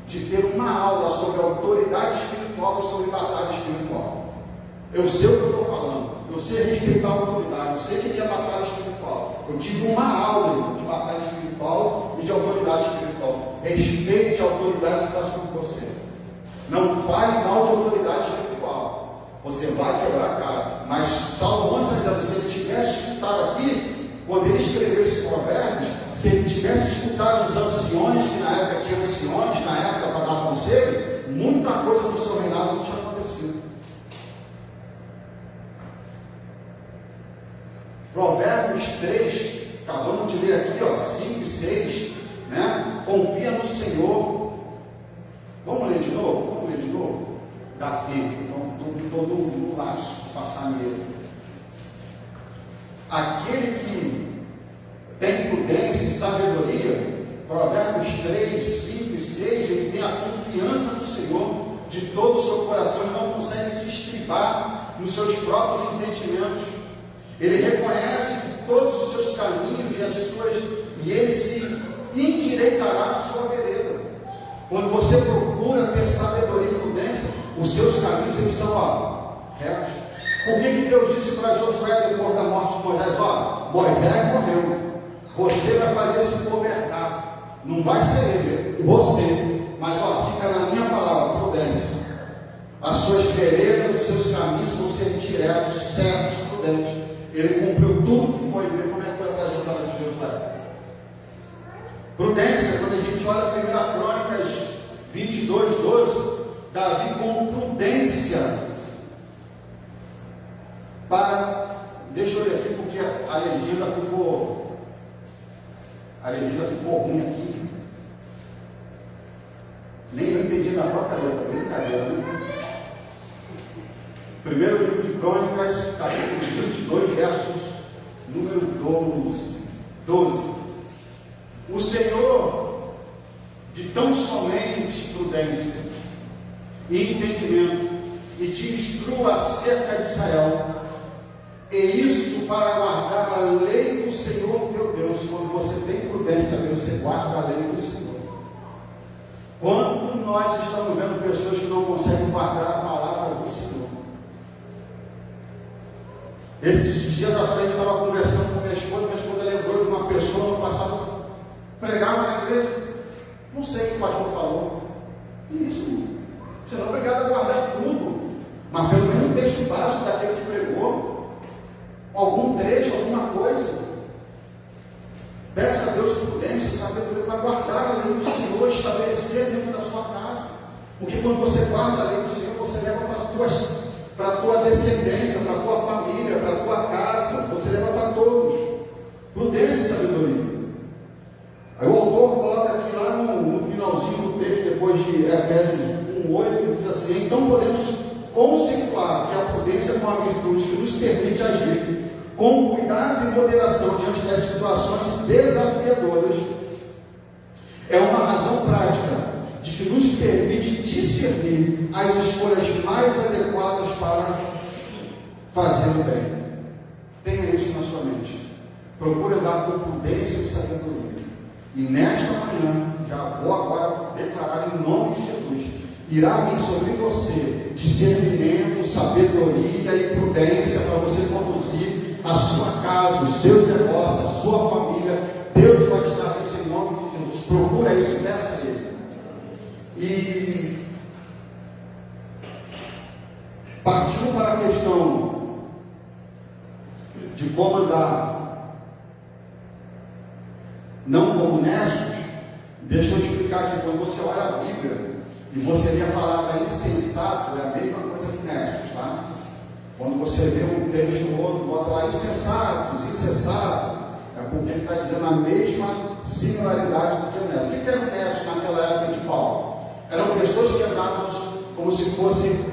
de ter uma aula sobre autoridade espiritual e sobre batalha espiritual. Eu sei o que eu estou falando. Eu sei respeitar a autoridade, eu sei o que é batalha espiritual. Eu tive uma aula de batalha espiritual e de autoridade espiritual. Respeite a autoridade que está sobre você. Não fale mal de autoridade espiritual. Você vai quebrar a cara. Mas Salomão está dizendo, se ele tivesse escutado aqui, quando ele escreveu esse provérbio, se ele tivesse escutado os anciões, que na época tinha anciões, na época para dar conselho, muita coisa no seu reinado não tinha acontecido. Provérbios 3, acabamos de ler aqui, 5 e 6, né? Confia no Senhor. Vamos ler de novo? Vamos ler de novo? Dá tempo, então estou no laço, passar nele. Aquele que tem prudência e sabedoria, Provérbios 3, 5 e 6, ele tem a confiança no Senhor de todo o seu coração e não consegue se estribar nos seus próprios entendimentos. Ele reconhece que todos os seus caminhos e ele se endireitará na sua vereda. Quando você procura ter sabedoria e prudência, os seus caminhos eles são retos. Por que Deus disse para Josué depois da morte de Moisés? Moisés morreu, você vai fazer se governar, não vai ser ele, você, mas fica na minha palavra, prudência. As suas veredas, os seus caminhos vão ser diretos, certos, prudentes. Ele cumpriu tudo que foi. Vê como é que foi a trajetória de Josué. Prudência, quando a gente olha 1 Crônicas 22, 12, Davi com prudência deixa eu ler aqui porque a legenda ficou ruim aqui. Nem eu entendi na própria letra, brincadeira, né? Primeiro livro de Crônicas, capítulo 22, versos número 12. O Senhor, de tão somente prudência e entendimento, e te instrua acerca de Israel, e isso para guardar a lei do Senhor teu Deus. Quando você tem prudência, você guarda a lei do Senhor. Quando nós estamos vendo pessoas que não conseguem guardar a palavra do Senhor. Esses dias atrás a gente estava conversando com minha esposa lembrou de uma pessoa no passado, pregava na igreja, não sei o que o pastor falou. Isso, você não é obrigado a guardar tudo, mas pelo menos um texto básico daquele que pregou, algum trecho, alguma coisa. Peça a Deus prudência, sabedoria para guardar a lei do Senhor, estabelecer dentro da sua casa. Porque quando você guarda a lei do Senhor, você leva para a tua descendência, para a tua família, para a tua casa, você leva para todos. Prudência e sabedoria. Aí o autor coloca aqui cuidado e moderação diante das situações desafiadoras é uma razão prática de que nos permite discernir as escolhas mais adequadas para fazer o bem. Tenha isso na sua mente. Procure andar com prudência e sabedoria. E nesta manhã, já vou agora declarar em nome de Jesus, irá vir sobre você discernimento, sabedoria e prudência para você conduzir a sua casa, os seus negócios, a sua família. Deus vai te dar isso em nome de Jesus. Procura isso, peça a Ele. E partindo para a questão de como andar não como necios, deixa eu explicar aqui. Quando você olha a Bíblia e você lê a palavra insensato, é a mesma coisa que necios, tá? Quando você vê um texto ou outro, bota lá insensatos, insensato, é porque ele está dizendo a mesma similaridade do que o nécio. O que era o nécio naquela época de Paulo? Eram pessoas que andavam como se fosse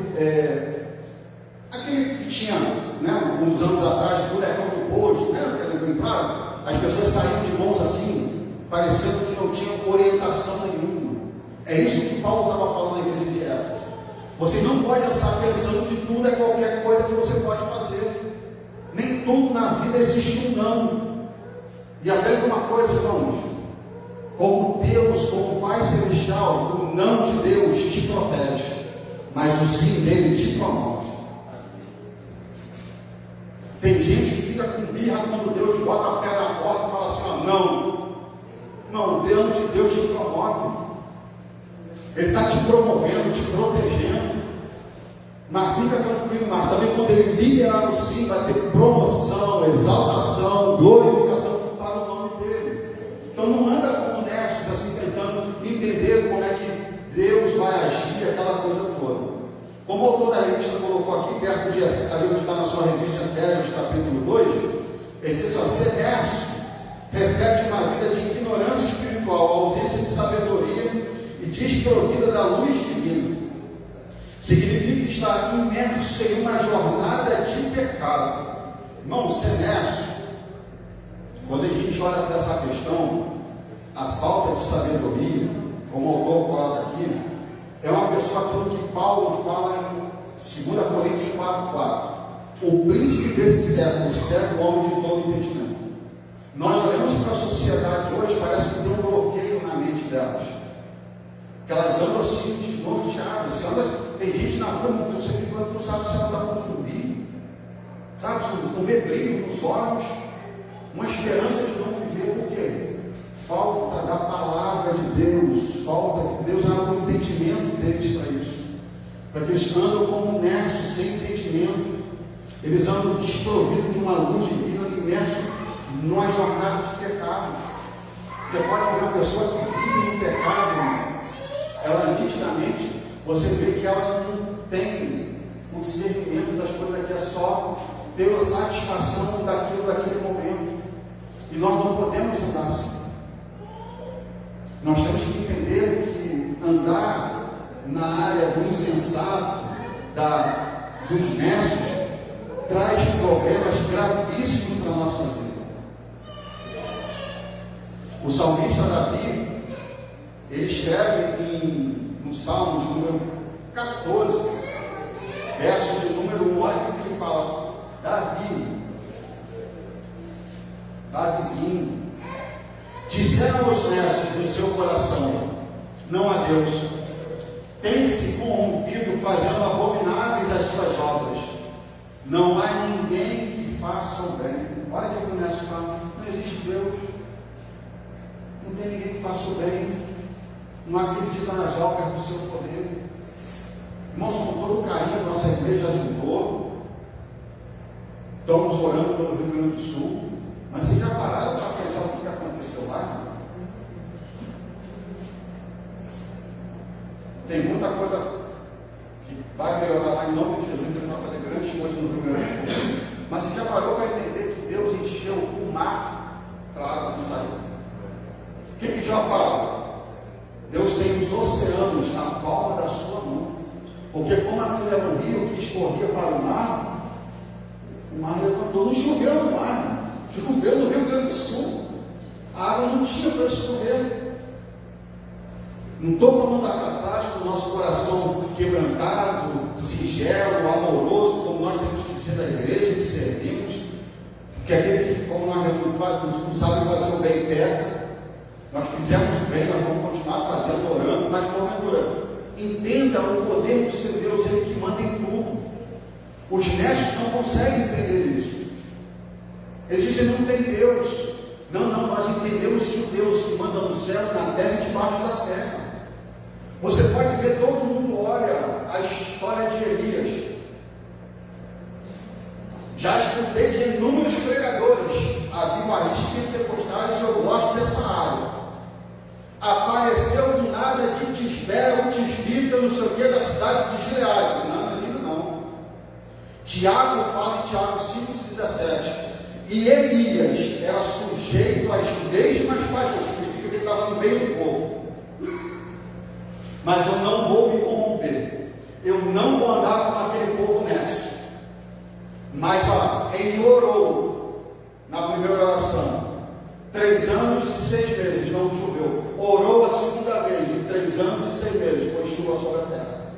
aquele que tinha, né, uns anos atrás, bonecão do posto, né, aquele brincadeira. As pessoas saíam de mãos assim, parecendo que não tinham orientação nenhuma. É isso que Paulo estava falando na igreja de Éfeso. Você não pode estar pensando que tudo é qualquer coisa que você pode fazer. Nem tudo na vida existe um não. E aprenda uma coisa, irmãos. Como Deus, como Pai Celestial, o não de Deus te protege, mas o sim dele te promove. Tem gente que fica com birra quando Deus bota a pé na porta e fala assim, ó, não. Não, Deus te promove. Ele está te promovendo, te protegendo. Mas fica tranquilo, mas também quando Ele liberar o sim, vai ter promoção, exaltação, glorificação para o nome dEle. Então não anda como necios, assim, tentando entender como é que Deus vai agir, aquela coisa toda. Como o autor da revista colocou aqui, perto de ali onde está na sua revista Efésios, capítulo 2, ele diz assim, ser nécio reflete uma vida de ignorância espiritual, ausência de sabedoria e desprovida da luz divina. Significa estar imerso em uma jornada de pecado. Irmão, ser nécio, quando a gente olha para essa questão, a falta de sabedoria, como o autor coloca aqui, é uma pessoa, aquilo que Paulo fala em 2 Coríntios 4:4. O príncipe desse século, cego homem de todo entendimento. Nós olhamos para a sociedade hoje, parece que tem um bloqueio na mente delas. Que elas andam assim, desnorteadas. Você anda, tem gente na rua, você fica, não sabe se ela está confundindo. Sabe, não vê brilho nos olhos, uma esperança de não viver, por quê? Falta da palavra de Deus, falta que Deus abra o entendimento deles para isso. Para que eles andam como necios, sem entendimento. Eles andam desprovidos de uma luz divina, imersos numa jornada de pecado. Você pode ver uma pessoa que vive no pecado, ela nitidamente, você vê que ela não tem o discernimento das coisas, que é só ter a satisfação daquele momento. E nós não podemos andar assim. Nós temos que entender que andar na área do insensato, dos nécios, traz problemas gravíssimos para a nossa vida. O salmista Davi, ele escreve no Salmo de número 14, verso de número 1, olha o que ele fala. Davizinho, disseram os nécios do seu coração, não a Deus, tem-se corrompido, fazendo abomináveis as suas obras. Não há ninguém que faça o bem. Olha o que o nécio fala, não existe Deus, não tem ninguém que faça o bem, não acredita nas obras do seu poder. Irmãos, com todo carinho, nossa igreja ajudou, estamos orando pelo Rio Grande do Sul, mas vocês já pararam para pensar o que aconteceu lá? Tem muita coisa que vai melhorar lá em nome de Jesus, Deus vai fazer grandes coisas no Rio Grande do Sul. Mas você já parou para entender que Deus encheu o mar para a água não sair? O que Jó fala? Deus tem os oceanos na palma da sua mão. Porque como aquilo era um rio que escorria para o mar levantou, não choveu no mar, Choveu no Rio Grande do Sul, a água não tinha para escorrer. Não estou falando da catástrofe do nosso coração quebrantado, singelo, amoroso, como nós temos que ser da igreja, que servimos, que aquele que, como nós não sabe fazer o bem peca. Nós fizemos o bem, nós vamos continuar fazendo, orando, mas porventura, entenda o poder do seu Deus, Ele que manda em tudo. Os nestes não conseguem entender isso. Eles dizem, não tem Deus. Não, nós entendemos que o Deus que manda no céu, na terra e debaixo da terra. Você pode ver, todo mundo olha a história de Elias. Já escutei de inúmeros pregadores, avivalistas e pentecostais, eu gosto dessa área. Apareceu do nada de Tisbé, Tisbita, não sei o que, da cidade de Gileade. Nada lindo não. Tiago fala em Tiago 5,17. E Elias era sujeito às mesmas paixões, significa que ele estava no meio do povo. Mas eu não vou me corromper, eu não vou andar com aquele povo nessa. Mas ele orou na primeira oração, 3 anos e 6 meses, não choveu. Orou a segunda vez, em 3 anos e 6 meses, foi chuva sobre a terra.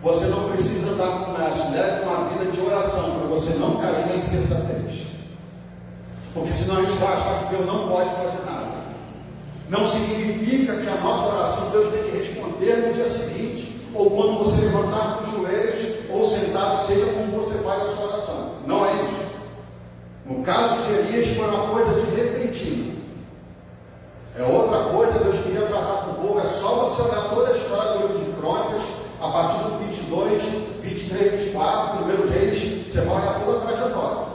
Você não precisa andar com essa, leve uma vida de oração, para você não cair na insensatez. Porque senão a gente vai achar que Deus não pode fazer nada. Não significa que a nossa oração Deus tem que responder no dia seguinte, ou quando você levantar com os joelhos, ou sentado, seja como você faz a sua oração. Não é isso. No caso de Elias foi uma coisa de repentina. É outra coisa, Deus queria tratar com o povo, é só você olhar toda a história do livro de Crônicas, a partir do 22, 23, 24, 1 Reis, você vai olhar toda a trajetória.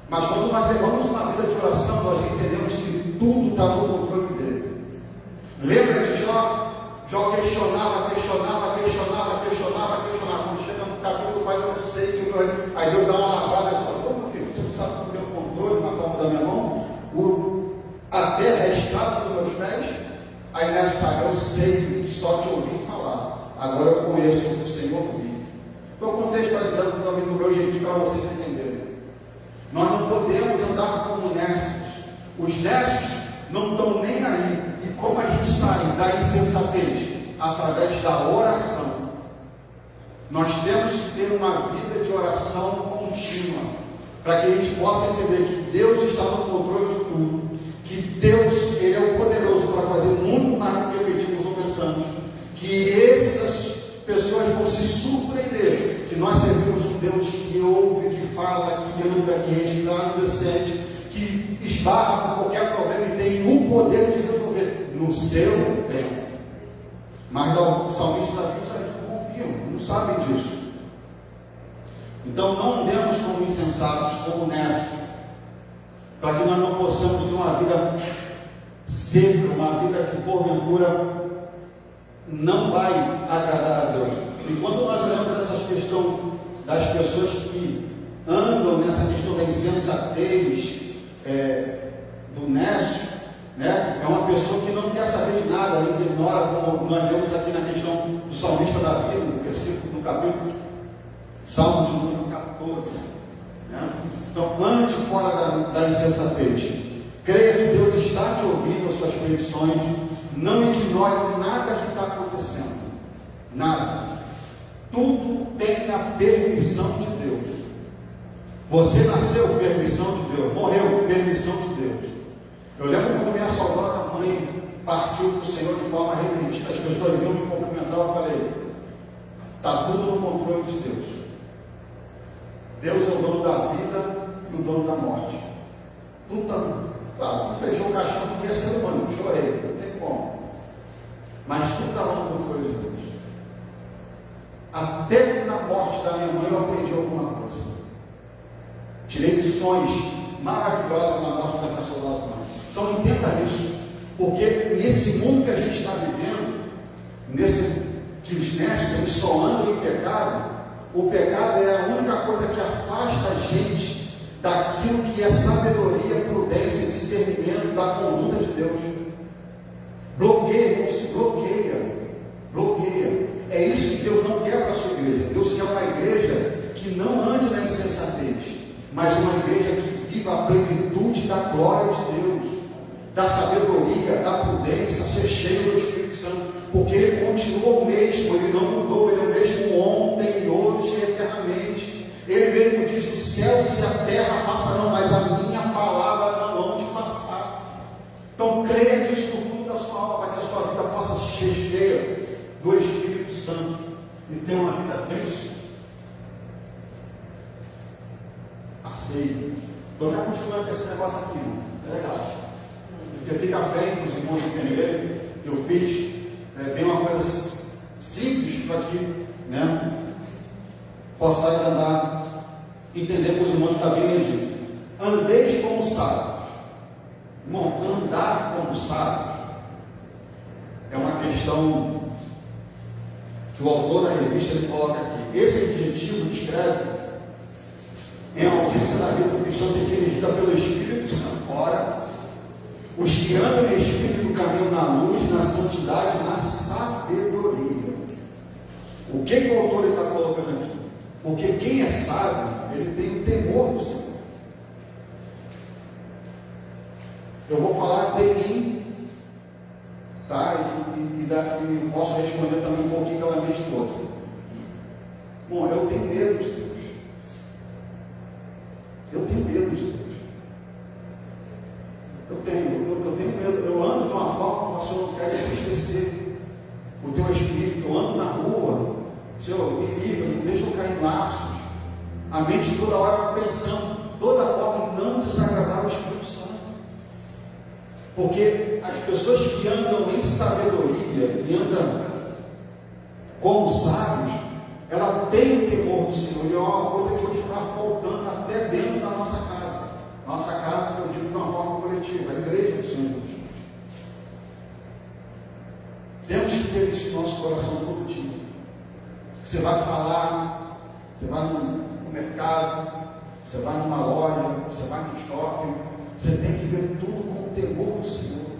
Mas quando nós levamos uma vida de oração, nós entendemos que tudo está no controle dele. Lembra de Jó? Jó questionava. Quando chega no capítulo, pai, eu não sei. Aí Deus dá uma lavada e fala, meu filho, você não sabe que eu tenho controle na palma da minha mão? A terra é estrada dos meus pés? Aí Neto sabe, eu sei que só te ouvi falar. Agora eu conheço o que o Senhor vive. Estou contextualizando também do meu jeitinho para vocês entenderem. Nós não podemos andar como necios. Os necios não estão nem aí. E como a gente sai da insensatez? Através da oração. Nós temos que ter uma vida de oração contínua, para que a gente possa entender que Deus está no controle de tudo, que Deus, Ele é o poderoso para fazer muito mais do que pedimos ou pensamos, que essas pessoas vão se surpreender, que nós servimos um Deus que ouve, que fala, que anda, que resplandecente, que esbarra com qualquer problema e tem o poder de resolver no seu tempo. Mas o salmista Davi não confiam, não sabem disso. Então não andemos como insensatos, como necios, para que nós não possamos ter uma vida seca, uma vida que porventura não vai agradar a Deus. E quando nós olhamos essa questão das pessoas que andam nessa questão da insensatez, do nécio, né? É uma pessoa que não quer saber de nada, ela ignora, como nós vemos aqui na questão do salmista Davi, no capítulo, Salmo de número 14. Né? Então, ande fora da insensatez. Creia que Deus está te ouvindo as suas petições. Não ignore nada que está acontecendo. Nada. Tudo tem a permissão de Deus. Você nasceu, permissão de Deus. Morreu, permissão de Deus. Eu lembro quando minha saudosa mãe partiu para o Senhor de forma repentina, as pessoas vinham me cumprimentar, eu falei, está tudo no controle de Deus. Deus é o dono da vida e o dono da morte. Tudo está, claro, fechou o caixão porque é ser humano, eu chorei, não tem como. Mas tudo estava no controle de Deus. Até na morte da minha mãe eu aprendi alguma coisa. Tirei lições maravilhosas na morte da minha saudosa mãe. Então entenda isso, porque nesse mundo que a gente está vivendo, que os nécios eles só andam em pecado, o pecado é a única coisa que afasta a gente daquilo que é sabedoria, prudência e discernimento da conduta de Deus. Bloqueia, se bloqueia. É isso que Deus não quer para a sua igreja. Deus quer uma igreja que não ande na insensatez, mas uma igreja que vive viva a plenitude da glória de Deus, da sabedoria, da prudência, ser cheio do Espírito Santo, porque Ele continua o mesmo, Ele não mudou, Ele é o mesmo ontem, hoje e eternamente. Ele mesmo diz: os céus e a terra passarão, mas a minha palavra não vão te passar. Então creia nisso no fundo da sua alma, para que a sua vida possa ser cheia do Espírito Santo e ter uma vida bem. Estou me acostumando com esse negócio aqui, é legal. Porque fica bem para os irmãos entenderem. Eu fiz bem uma coisa simples para que, né, possa andar, entender para os irmãos que estão bem elegidos. Andeis como sábios. Irmão, andar como sábios é uma questão que o autor da revista ele coloca aqui. Esse adjetivo descreve em ausência da vida do cristão ser dirigida pelo Espírito Santo. Ora, os que andam em Espírito caminham na luz, na santidade, na sabedoria. O que o autor está colocando aqui? Porque quem é sábio, ele tem o temor do Senhor. Eu vou falar de mim, tá? E posso responder também um pouquinho pela minha esposa. Bom, eu tenho medo de Deus. Eu tenho medo de Deus. Eu tenho medo. Eu ando de uma forma, pastor, eu não quero entristecer o teu espírito. Eu ando na rua, Senhor, me livra, não deixa eu cair em laços. A mente toda hora pensando, toda forma de não desagradar o Espírito Santo. Porque as pessoas que andam em sabedoria e andam como sábios, ela tem o temor do Senhor. E é uma coisa que hoje está faltando até dentro da nossa casa. Nossa casa, eu digo de uma forma coletiva, a igreja do Senhor Jesus. Temos que ter isso no nosso coração todo dia. Você vai falar, você vai no mercado, você vai numa loja, você vai no shopping, você tem que ver tudo com o temor do Senhor.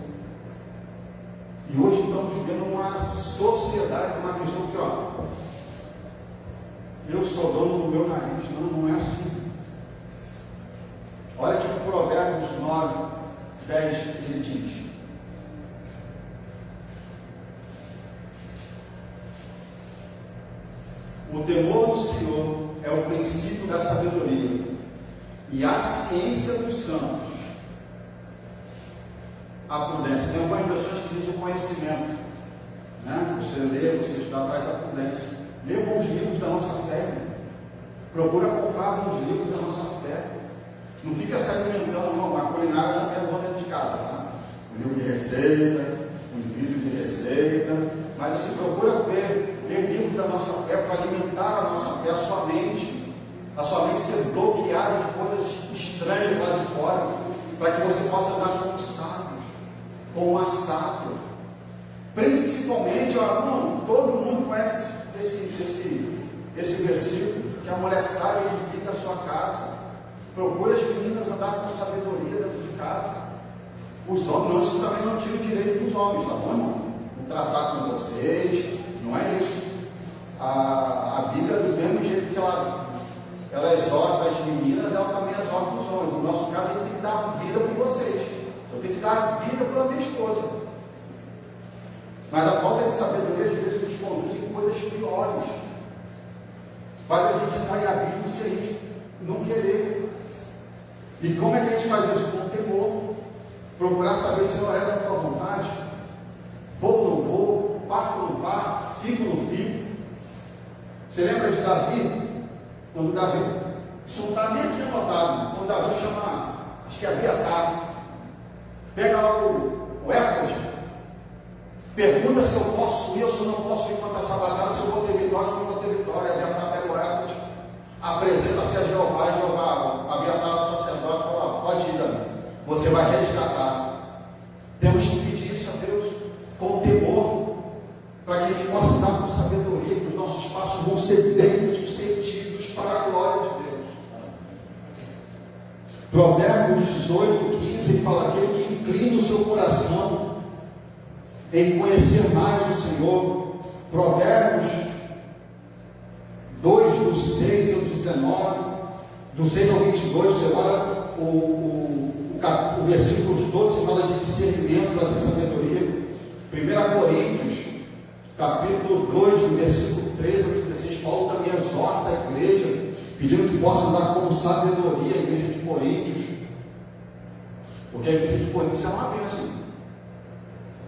E hoje estamos vivendo uma sociedade, uma questão que, eu sou dono do meu nariz. Não é assim. Olha aqui no Provérbios 9, 10, ele diz: o temor do Senhor é o princípio da sabedoria, e a ciência dos santos, a prudência. Tem algumas pessoas que dizem o conhecimento, né? Você lê, você está atrás da prudência. Lê bons livros da nossa fé. Procura comprar bons livros da nossa fé. Não fica se alimentando, não. A culinária não é boa dentro de casa, tá? Um livro de receita, um vídeo de receita. Mas você procura ler livros da nossa fé para alimentar a nossa fé, a sua mente ser bloqueada de coisas estranhas lá de fora, para que você possa andar como sábios, como uma sábia. Principalmente, todo mundo conhece esse versículo, que a mulher sábia edifica a sua casa. Procura as meninas andar com sabedoria dentro de casa. Os homens, isso também não tira o direito dos homens, tá bom, irmão? Vou tratar com vocês, não é isso. A Bíblia, do mesmo jeito que ela exorta as meninas, ela também exorta os homens. No nosso caso, a gente tem que dar vida por vocês. Eu tenho que dar vida pela minha esposa. Mas a falta de sabedoria, às vezes, nos conduz em coisas piores. Faz a gente entrar em abismo se a gente não querer. E como é que a gente faz isso? Com temor. Procurar saber se não é da tua vontade. Vou ou não vou, parto ou não parto, fico ou não fico. Você lembra de Davi? Quando Davi, isso não está nem aqui anotado, quando Davi chama, acho que é Abiatar, pega lá o éfode, pergunta se eu posso ir ou se eu não posso ir contra essa batalha, se eu vou ter vitória ou não vou ter vitória. Abiatar pega o éfode, apresenta-se a Jeová, e Jeová, Abiatar, o sacerdote, fala: pode ir, Davi, você vai resgatar. Temos que pedir isso a Deus com temor, para que a gente possa dar com sabedoria, que os nossos passos vão ser bem sucedidos para a glória de Deus. Provérbios 18, 15 fala: aquele que inclina o seu coração em conhecer mais o Senhor. Provérbios 2, do 6 ao 19, do 6 ao 22, você olha, o versículo 12 fala de discernimento para ter sabedoria. 1 Coríntios, capítulo 2, versículo 13 ao 16, Paulo também exorta a igreja, pedindo que possa dar como sabedoria a igreja de Coríntios, porque a igreja de Coríntios é uma bênção.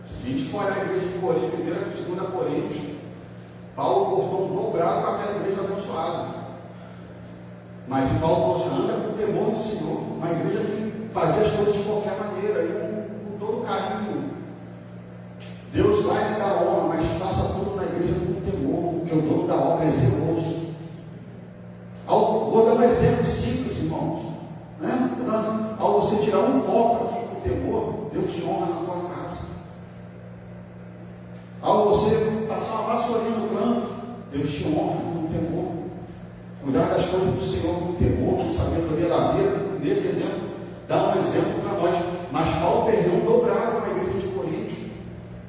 Se a gente for olhar a igreja de Coríntios, 1 e 2 Coríntios, Paulo cortou um dobrado com aquela igreja abençoada. Mas Paulo falou assim: anda com o temor do Senhor, uma igreja que fazia as coisas de qualquer maneira, e com todo carinho. Deus vai lhe dar honra, mas faça tudo na igreja com temor, porque o dono da obra é zeloso. Vou dar um exemplo simples, irmãos. Né? Ao você tirar um copo aqui com temor, Deus te honra na tua casa. Ao você passar uma vassourinha no canto, Deus te honra com temor. Cuidar das coisas do Senhor com temor, com sabedoria da vida. Nesse exemplo, dá um exemplo para nós. Mas Paulo perdeu um dobrado na igreja de Coríntios.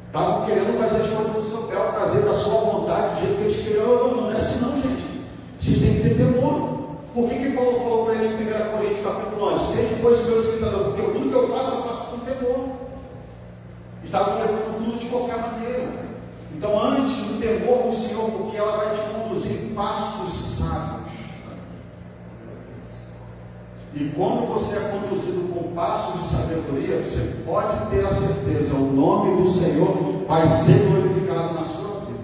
Estavam querendo fazer as coisas do seu bel prazer, da sua vontade, do jeito que eles queriam. Não é assim não, gente. Vocês têm que ter temor. Por que Paulo falou para ele em 1 Coríntios capítulo 11? Seja depois meus imitadores, porque tudo que eu faço com temor. Estavam levando tudo de qualquer maneira. Então, antes do temor do Senhor, porque ela vai te conduzir em passos sábios. E quando você é conduzido com passos de sabedoria, você pode ter a certeza, o nome do Senhor vai ser glorificado na sua vida.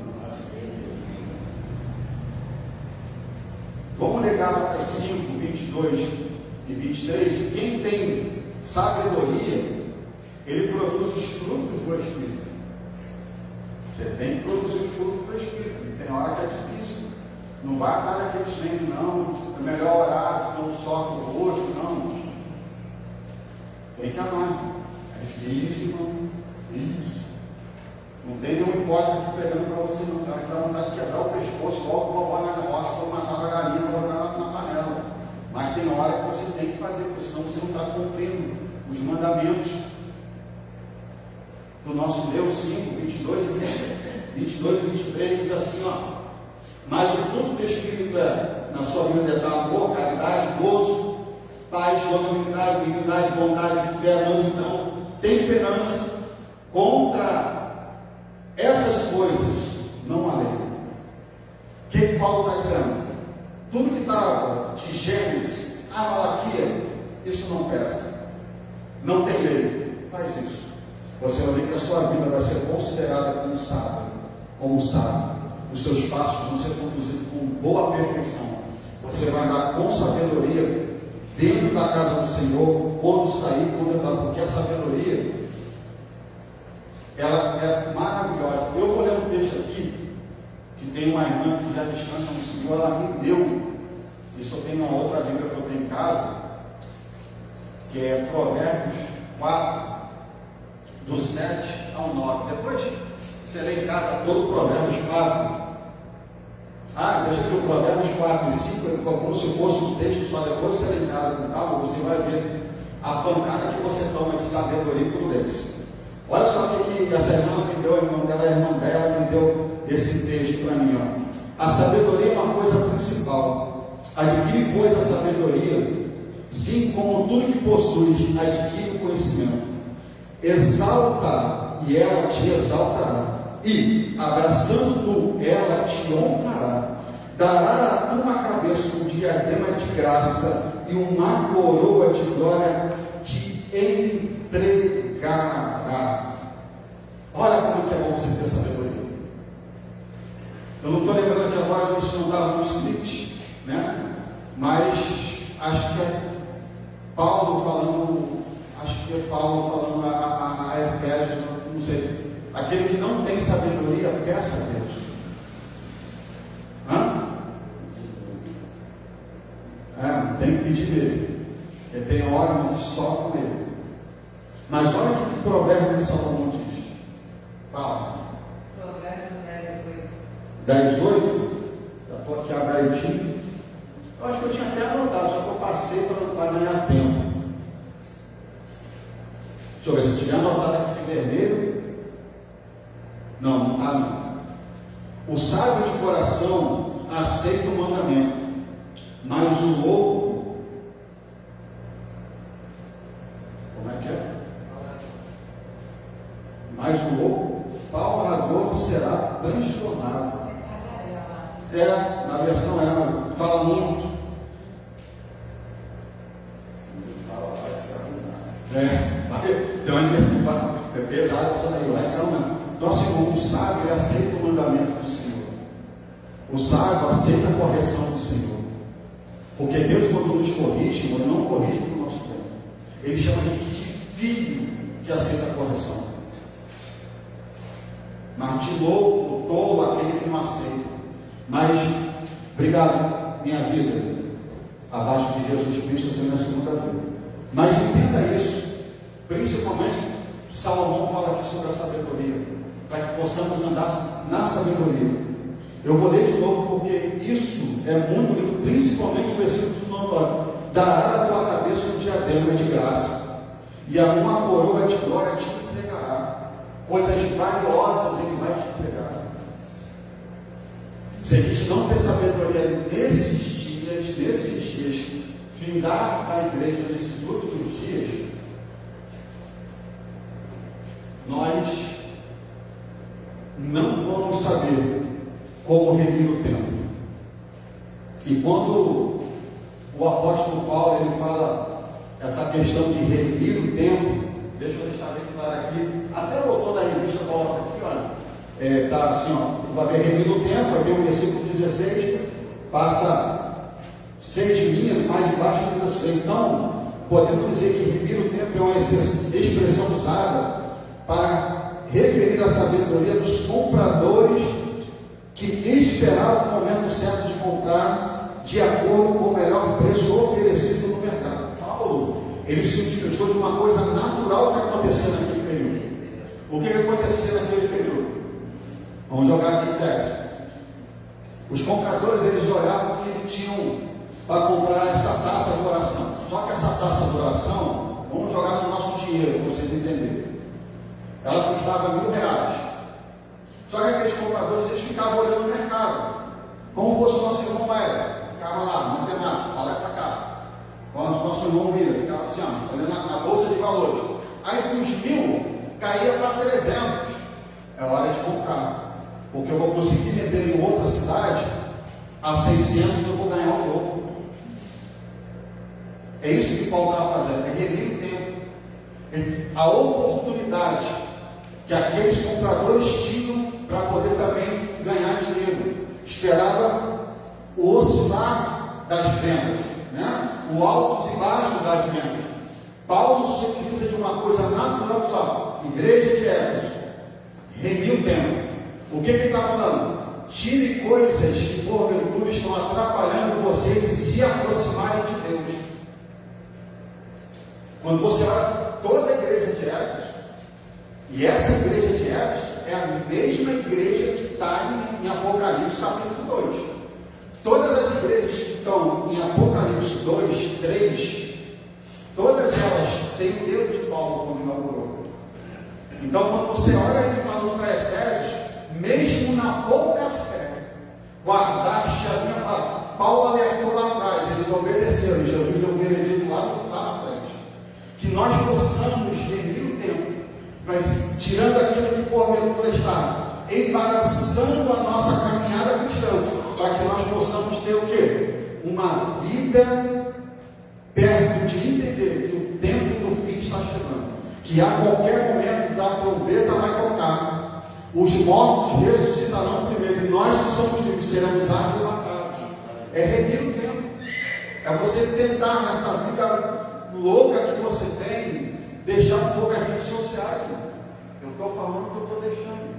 Vamos ler Gálatas 5, 22 e 23. Quem tem sabedoria, ele produz os frutos do Espírito. Você tem que produzir os frutos do Espírito. E tem hora que é difícil. Não vai dar aqueles meios, não. É melhor orar, senão soca o rosto, não. Tem que amar. É difícil, irmão. Isso. Não tem nenhum hipócrita aqui pregando para você, não. Tá? Dá vontade de quebrar o pescoço, logo o vovó na roça, para matar a galinha, para colocar na panela. Mas tem hora que você tem que fazer, porque senão você não está cumprindo os mandamentos do nosso Deus. 5, 22 e 23 diz assim, ó: mas o fruto do Espírito é, na sua vida, está amor, caridade, gozo, paz, longanimidade, benignidade, bondade, fé, mansidão, temperança. Contra essas coisas não há lei. O que Paulo está dizendo? Tudo que estava de Gênesis a Malaquia, isso não pesa. Não tem lei. Faz isso. Você vai ver que a sua vida vai ser considerada como sábio. Os seus passos vão ser conduzidos com boa perfeição. Você vai andar com sabedoria dentro da casa do Senhor, quando sair, quando entrar, porque a sabedoria, ela é maravilhosa. Eu vou ler um texto aqui, que tem uma irmã que já descansa no Senhor, ela me deu, isso eu tenho uma outra Bíblia que eu tenho em casa, que é Provérbios 4, do 7 ao 9. Depois você lê em casa todo o Provérbios 4. Deixa que o Provérbios 4 e 5 é como se fosse um texto só. Depois você lê em casa com calma, você vai ver a pancada que você toma de sabedoria por deles. Olha só o que essa irmã me deu, a irmã dela me deu esse texto para mim. Ó. A sabedoria é uma coisa principal. Adquire, pois, a sabedoria, sim, como tudo que possuis, adquire o conhecimento. Exalta, e ela te exaltará. E, abraçando tu, ela te honrará. Dará a tua cabeça um diadema de graça e uma coroa de glória te entregará. Olha como que é bom você ter sabedoria. Eu não estou lembrando aqui agora, isso não estava no script, né? Mas acho que é Paulo falando a Efésios, não sei. Aquele que não tem sabedoria, peça a Deus. Tem que pedir dele. Ele tem hora só com ele. Mas olha o que o provérbio de Salomão diz. Fala. Provérbio 10:8. Já estou aqui abertinho. Eu acho que eu tinha até anotado, só que eu passei para ganhar tempo. Deixa eu ver se tiver anotado aqui de vermelho. Não está não. O sábio de coração aceita o mandamento, mas o louco mas o palrador será transtornado. Na versão fala muito. Então é pesado essa daí, vai ser uma. Então, assim, o sábio ele aceita o mandamento do Senhor. O sábio aceita a correção do Senhor. Porque Deus, quando nos corrige, ele não corrige para o nosso bem. Ele chama a gente de filho que aceita a correção. Mas de louco, tolo, aquele que não aceita. Mas, obrigado, minha vida, abaixo de Jesus Cristo, essa é a minha segunda vida. Mas entenda isso, principalmente, Salomão fala aqui sobre a sabedoria, para que possamos andar na sabedoria. Eu vou ler de novo, porque isso é muito lindo, principalmente o versículo do 9. Dará a tua cabeça um diadema de graça, e a uma coroa de glória te entregará. Coisas valiosas ele vai te entregar. Se a gente não ter sabedoria nesses dias, findar a igreja nesses últimos dias, nós não vamos saber como remir o tempo. E quando o apóstolo Paulo ele fala essa questão de remir o tempo, deixa eu deixar bem claro aqui, até o autor da revista coloca aqui, olha, está assim, vai ver remir o tempo, aí tem o versículo 16, passa 6 linhas, mais de baixo diz assim. Então, podemos dizer que remir o tempo é uma expressão usada para referir a sabedoria dos compradores que esperavam o momento certo de comprar de acordo com o melhor preço oferecido no mercado. Paulo, ele se utilizou de uma coisa natural que aconteceu naquele período. O que aconteceu naquele período? Vamos jogar aqui o texto. Os compradores, eles olhavam que eles tinham para comprar essa taça de oração. Só que essa taça de oração, vamos jogar no nosso dinheiro, para vocês entenderem. Ela custava R$1.000. Só que aqueles compradores, eles ficavam olhando o mercado, como fosse o nosso irmão era. Ficava lá, matemática, para lá e para cá. Quando o nosso irmão ia, ficava assim, olhando na bolsa de valores. Aí dos 1.000, caía para 300. É hora de comprar. Porque eu vou conseguir vender em outra cidade a 600 e eu vou ganhar o jogo. É isso que Paulo estava fazendo, é remir o tempo. A oportunidade que aqueles compradores tinham para poder também ganhar dinheiro. Esperava o oscilar das vendas, né? O altos e baixos das vendas. Paulo se utiliza de uma coisa natural, só, igreja de Éfeso, remir o tempo. O que ele está falando? Tire coisas que porventura estão atrapalhando você de se aproximarem de Deus. Quando você olha toda a igreja de Éfeso, e essa igreja de Éfeso é a mesma igreja que está em Apocalipse capítulo 2. Todas as igrejas que estão em Apocalipse 2, 3, todas elas têm o dedo de Paulo quando inaugurou. Então, quando você olha ele falando para Efésios, mesmo na pouca fé, guardaste a minha palavra. Paulo alertou lá atrás, eles obedeceram, Jesus deu um veredito lá na frente. Que nós possamos remir o tempo, mas tirando aquilo que porventura está embaraçando a nossa caminhada cristã, para que nós possamos ter o quê? Uma vida perto de entender que o tempo do fim está chegando, que a qualquer momento da trombeta vai tocar, os mortos ressuscitarão primeiro, e nós que somos vivos seremos arrebatados. É remir o tempo, é você tentar nessa vida louca que você tem, deixar um pouco as redes sociais. Eu estou falando o que eu estou deixando.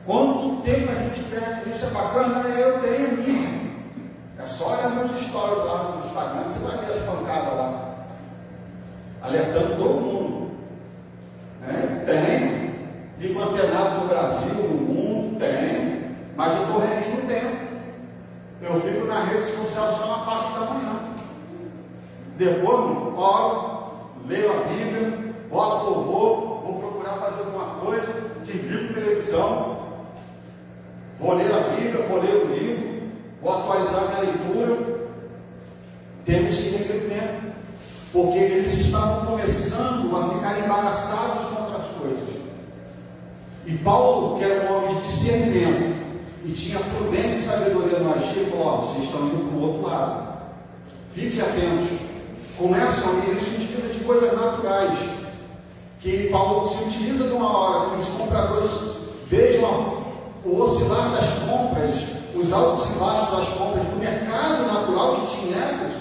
Quanto tempo a gente perde? Isso é bacana, eu tenho a minha. É só olhar meus stories lá no Instagram, você vai ver as pancadas lá, alertando todo mundo. Tem, fico antenado no Brasil, no mundo, tem, mas eu estou remindo o tempo. Eu fico na rede social só na parte da manhã. Depois, oro, leio a Bíblia, boto louvor, vou procurar fazer alguma coisa, desligo televisão, vou ler a Bíblia, vou ler o livro, vou atualizar minha leitura. Temos que ter o tempo, porque eles estavam começando a ficar embaraçados com outras coisas. E Paulo, que era um homem de discernimento, e tinha prudência e sabedoria no agir, ele falou: vocês estão indo para o outro lado. Fiquem atentos. Começam a ele se utiliza de coisas naturais, que Paulo se utiliza de uma hora que os compradores vejam o oscilar das compras, os altos e baixos das compras do mercado natural que tinha em Éfeso.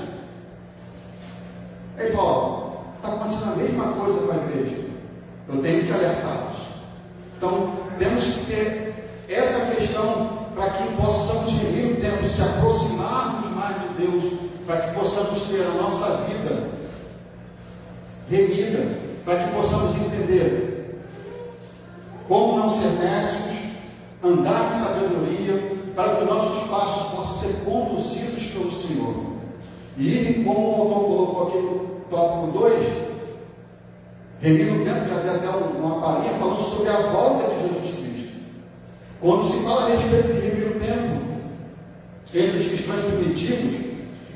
Ele fala: está acontecendo a mesma coisa com a igreja, eu tenho que alertá-los. Então temos que ter essa questão para que possamos remir o tempo, se aproximarmos mais de Deus, para que possamos ter a nossa vida remida, para que possamos entender como não ser nécios, andar em sabedoria, para que nossos passos possam ser conduzidos pelo Senhor. E como o autor colocou aqui no tópico 2, remir o tempo, já tem até uma palhinha falando sobre a volta de Jesus Cristo. Quando se fala a respeito de remir o tempo, entre os cristãos primitivos,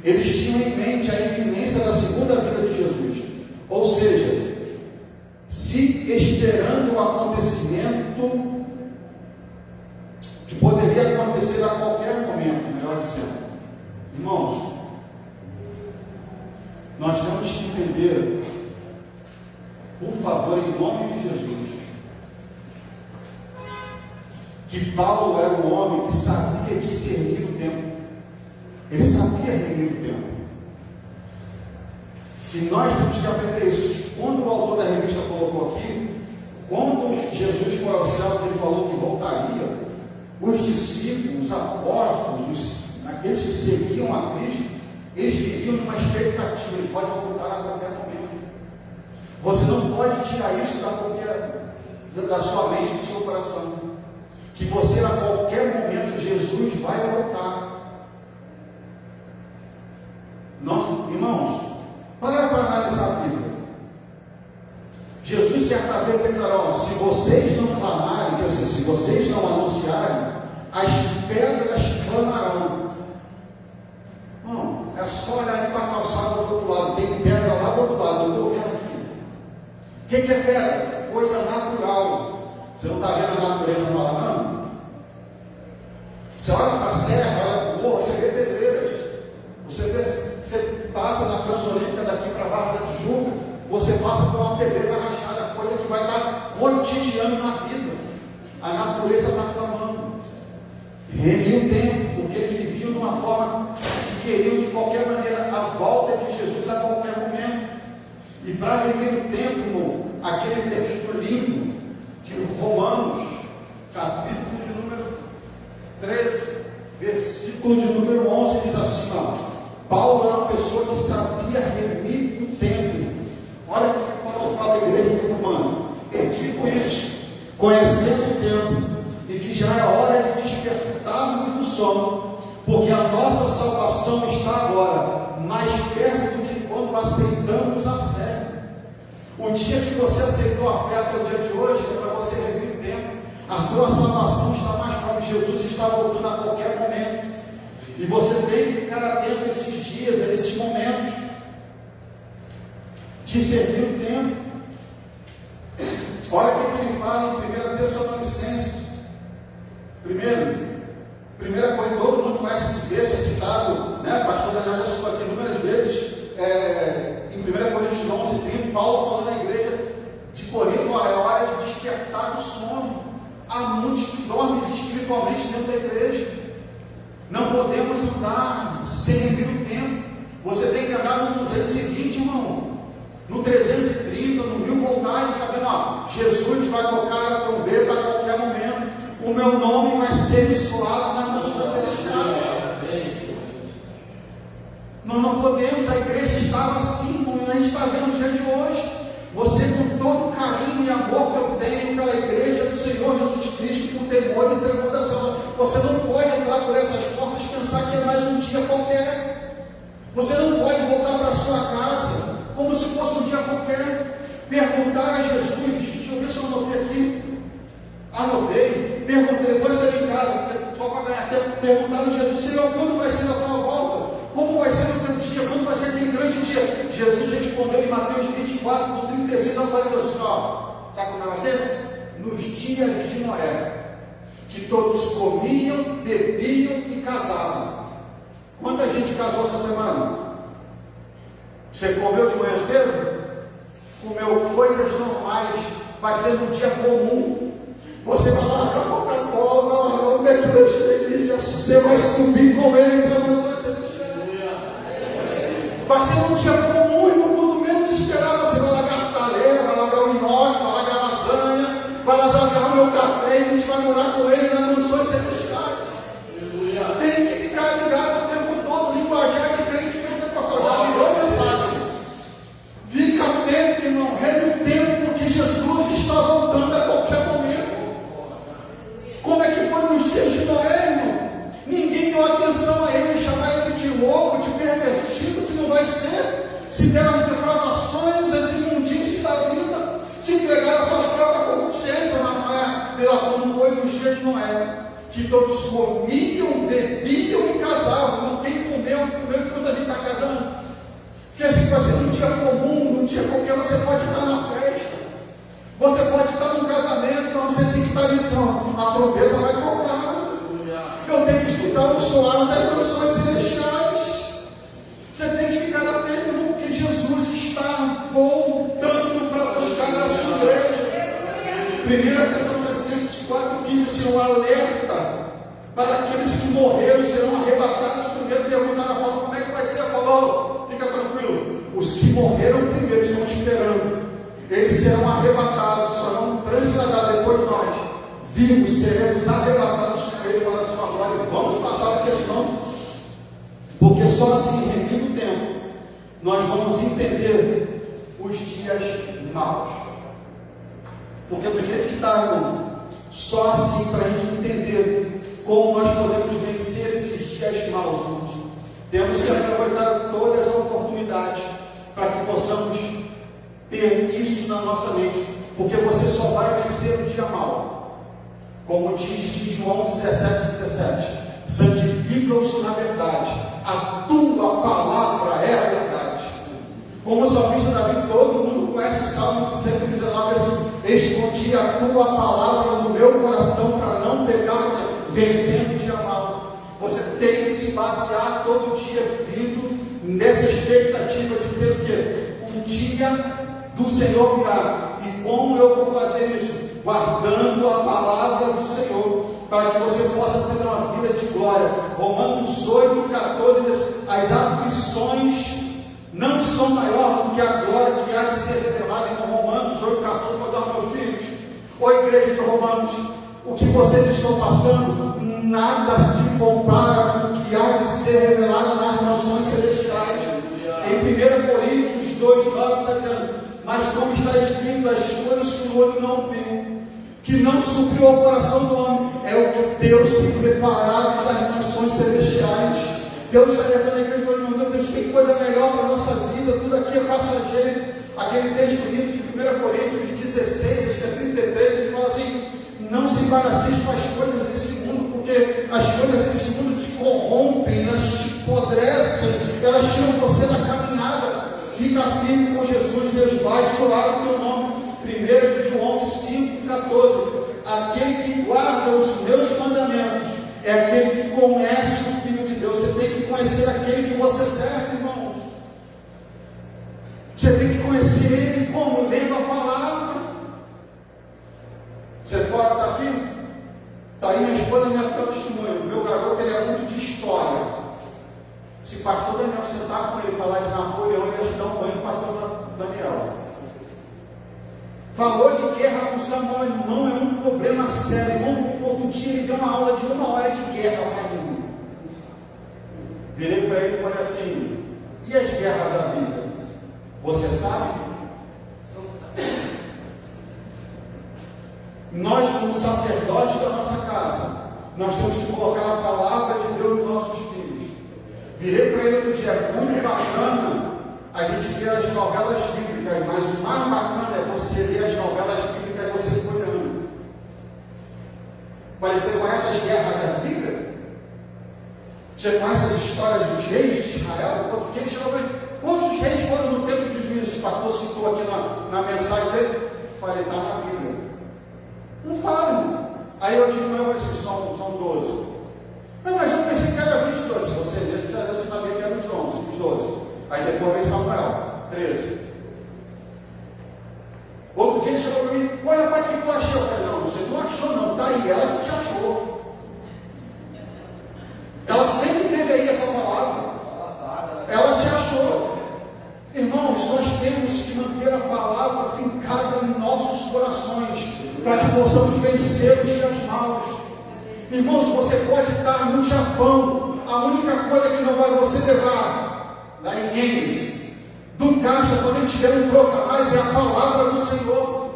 eles tinham em mente a iminência da segunda vinda de Jesus, ou seja, se esperando o acontecimento que poderia acontecer a qualquer momento, melhor dizendo. Irmãos, nós temos que entender, por favor, em nome de Jesus, que Paulo era um homem que sabia discernir o tempo. Ele sabia remir o tempo. E nós temos que aprender isso. Quando o autor da revista colocou aqui, quando Jesus foi ao céu, ele falou que voltaria, os discípulos, os apóstolos, aqueles que seguiam a Cristo, eles viviam numa expectativa: ele pode voltar a qualquer momento. Você não pode tirar isso da sua mente, do seu coração, que você a qualquer momento Jesus vai voltar. Irmãos, para analisar a Bíblia. Jesus certa vez declarou: se vocês não clamarem, quer dizer, se vocês não anunciarem, as pedras clamarão. Não, é só olhar para a calçada do outro lado, tem pedra lá do outro lado, eu estou vendo aqui. O que é pedra? Coisa natural. Você não está vendo a natureza falando? Você olha para a serra, olha para o morro, você vê pedreiras. Você passa na Transolímpica daqui para a Barra da Tijuca, você passa por uma pedreira rachada, coisa que vai estar cotidiano na vida. A natureza está clamando. Remir o tempo, porque eles viviam de uma forma que queriam de qualquer maneira a volta de Jesus a qualquer momento. E para remir o tempo, irmão, aquele texto lindo de Romanos, capítulo de número 13, versículo de número 11, diz assim: Paulo era uma pessoa que sabia remir o tempo. Olha o que Paulo fala à igreja de Romano: eu digo isso, conhecendo o tempo, e que já é hora de despertarmos do sono, porque a nossa salvação está agora mais perto do que quando aceitamos a fé. O dia que você aceitou a fé até o dia de hoje é para você remir o tempo. A tua salvação está mais próxima. Jesus está voltando a qualquer momento. E você tem que ficar atento a esses dias, a esses momentos. Discernir o tempo. Olha o que ele fala em 1 Tessalonicenses. Primeiro, 1 Coríntios, todo mundo conhece esse texto, é citado, né? Pastor Daniel já citou aqui inúmeras vezes, em 1 Coríntios 11:30, Paulo falando na igreja de Corinto: é hora de despertar do sono. Há muitos que dormem espiritualmente dentro da igreja. Não podemos andar sem remir o tempo. Você tem que andar no 220, irmão, no 330, no 1000 voltagens, sabendo: Jesus vai tocar a trombeta a qualquer momento. O meu nome vai ser soado nas nações celestiais. Nós não podemos, a igreja estava assim, como a gente está vendo no dia de hoje. Você, com todo o carinho e amor que eu tenho pela igreja do Senhor Jesus Cristo, com temor e tremulação, você não pode entrar por essas portas e pensar que é mais um dia qualquer. Você não pode voltar para a sua casa como se fosse um dia qualquer. Perguntar a Jesus, deixa eu ver se eu anotei aqui. Anotei, perguntei, depois saí em casa, só para ganhar tempo, perguntar a Jesus: Senhor, quando vai ser a tua volta? Como vai ser o teu dia? Quando vai ser aquele grande dia? Jesus respondeu em Mateus 24, do 36 ao 42, sabe como vai ser? nos dias de Noé, que todos comiam, bebiam e casavam. Quanta gente casou essa semana? Você comeu de manhã cedo? Comeu coisas normais, vai ser num dia comum. Você vai largar a Coca-Cola, vai largar o McDonald's da igreja, você vai subir com ele para mansões celestiais. Vai ser num dia comum e no culto menos esperado. Você vai largar a talher, vai largar o nhoque, vai largar a lasanha, vai largar o meu café e a gente vai morar com ele nas mansões celestiais. Tem que ficar ligado o tempo todo, linguajar de crente pentecostal. Já virou mensagem. Fica atento, irmão, é no tempo que Jesus está voltando a qualquer momento. Como é que foi nos dias de Noé, irmão? Ninguém deu atenção a ele, chamar ele de louco, de pervertido, que não vai ser. Se deram as depravações, as imundícies da vida, se entregaram às suas próprias concupiscências, como foi nos dias de Noé, que todos comiam, bebiam e casavam. Não quem comeu enquanto a gente está casando. Porque assim vai ser num dia comum, num dia qualquer, você pode estar na festa, você pode estar num casamento, mas você tem que estar ali, a trombeta vai tocar. Eu tenho que escutar o soar das mansões celestiais. Você tem que ficar atento, porque Jesus está voltando para buscar a sua igreja. 1 Tessalonicenses 4,15, o Senhor alerta para aqueles que morreram e serão arrebatados primeiro. Perguntaram a Paulo: como é que vai ser, Paulo? Fica tranquilo, os que morreram primeiro estão esperando, eles serão arrebatados, serão transladados depois de nós, vivos, seremos arrebatados com ele para a sua glória. Vamos passar por questão, porque só assim, remindo o tempo, nós vamos entender os dias maus. Porque do jeito que está, irmão, só assim para a gente entender como nós podemos vencer esses dias maus, irmãos. Temos que aproveitar todas as oportunidades para que possamos ter isso na nossa mente, porque você só vai vencer o dia mau, como diz João 17:17: santifica-os na verdade, a tua palavra é a verdade. Como o salmista Davi, todo mundo conhece o Salmo 119, escondi a tua palavra no meu coração para não pecar, vencendo o dia mau. Você tem que se basear todo dia vivo nessa expectativa de ter o quê? Um dia do Senhor virá. E como eu vou fazer isso? Guardando a palavra do Senhor, para que você possa ter uma vida de glória. Romanos 8,14 diz: as aflições não são maiores do que a glória que há de ser revelada. Em Romanos 8,14, para meus filhos: ô igreja de Romanos, o que vocês estão passando nada se compara com o que há de ser revelado nas mansões celestiais. Em 1 Coríntios 2,9 está dizendo: mas como está escrito, as coisas que o olho não viu, que não supriu ao coração do homem, é o que Deus tem preparado nas mansões celestiais. Deus está alertando a igreja, meu Deus, tem coisa melhor para a nossa vida, tudo aqui é passageiro. Aquele texto lindo de 1 Coríntios 16, acho que é 33, ele fala assim: não se embaraceis com as coisas desse mundo, porque as coisas desse mundo te corrompem, elas te apodrecem, elas tiram você da caminhada. Fica firme com Jesus, Deus vai soar o teu nome. 1 João 5,14: aquele que guarda os meus mandamentos é aquele que conhece o Filho de Deus. Você tem que conhecer aquele que você serve, irmãos. Você tem que conhecer ele como? Lendo a palavra. Você pode estar aqui? Está aí minha esposa, minha filha testemunha. Meu garoto, ele é muito de história. Se o pastor Daniel sentar com ele e falar de Napoleão, ele ia dar um banho no pastor Daniel. Falou de guerra com Samuel, irmão, é um problema sério. Irmão, outro dia ele deu uma aula de 1 hora de guerra para mim. Virei para ele e falei assim: e as guerras da Bíblia? Você sabe? Nós, como sacerdotes da nossa casa, nós temos que colocar a palavra de Deus nos nossos filhos. Virei para ele outro dia: é muito bacana a gente ver as novelas bíblicas, mas o mais bacana é você ler as novelas bíblicas e você folheando. Você conhece as guerras da Bíblia? Você conhece as histórias dos reis de Israel? Quantos reis foram no tempo dos juízes? O pastor citou aqui na mensagem dele. Falei: está na Bíblia. Aí eu digo, não, mas são 12. Não, mas eu pensei que era 22. Se você lesse, você sabia que eram os 12. Aí depois vem Samuel, 13. Outro dia ele chegou para mim, olha para que tu achou? Eu falei, não, você não achou não, tá aí, ela que te achou. Ela sempre teve aí essa palavra. Ela te achou. Irmãos, nós temos que manter a palavra fincada em nossos corações, para que possamos vencer os dias maus. Irmãos, você pode estar no Japão, a única coisa que não vai você levar da Inês, do caixa, quando ele tiver um troco a mais, é a palavra do Senhor.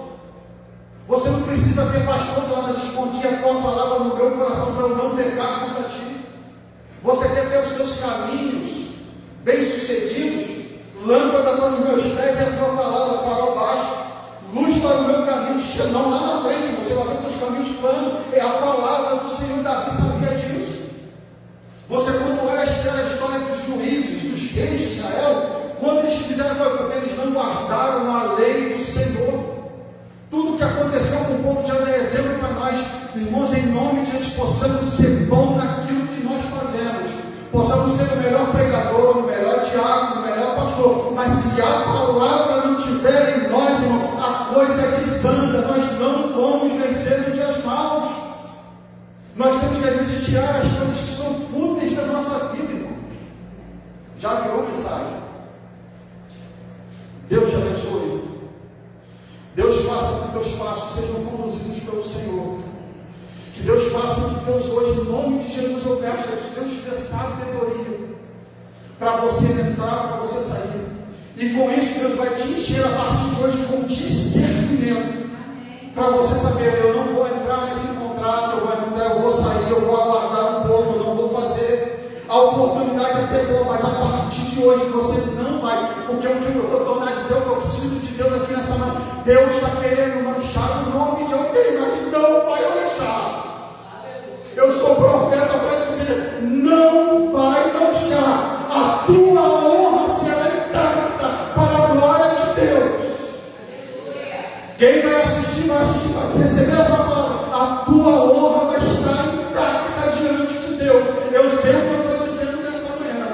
Você não precisa ter pastor lá nas escondidas com a palavra no meu coração para eu não pecar contra ti. Você quer ter os seus caminhos bem-sucedidos? Lâmpada para os meus pés é a tua palavra, farol baixo, luz para o meu caminho, não lá na frente, você vai ver os caminhos planos, é a palavra do Senhor. Davi sabia disso. Você, quando olha a história dos juízes, dos reis de Israel, quando eles fizeram, porque eles não guardaram a lei do Senhor. Tudo que aconteceu com o povo de Israel é exemplo para nós, irmãos, em nome de Deus, possamos ser bons naquilo que nós fazemos, possamos ser o melhor pregador, o melhor diácono, o melhor pastor, mas se a palavra não tiver em nós, irmão, a coisa desanda, nós não vamos vencer nos dias maus. Nós temos que às vezes tirar as coisas que são fúteis da nossa vida, irmão. Já virou mensagem? Deus te abençoe. Deus faça que teus passos sejam conduzidos pelo Senhor. Que Deus faça que Deus hoje, em nome de Jesus, eu peço que Deus te dê sabedoria para você entrar, para você sair. E com isso Deus vai te encher a partir de hoje com discernimento. Para você saber, eu não vou entrar nesse contrato, eu vou sair, eu vou aguardar um pouco, eu não vou fazer. A oportunidade é ter boa, mas a partir de hoje você não vai. Porque o que eu vou tornar a dizer, o que eu preciso de Deus aqui nessa manhã, Deus está querendo manchar o nome de alguém, mas não vai manchar. Eu sou profeta para dizer, não vai manchar. A tua honra será intacta para a glória de Deus. Quem vai assistir, vai receber essa palavra. A tua honra vai estar intacta diante de Deus. Eu sei o que eu estou dizendo nessa manhã.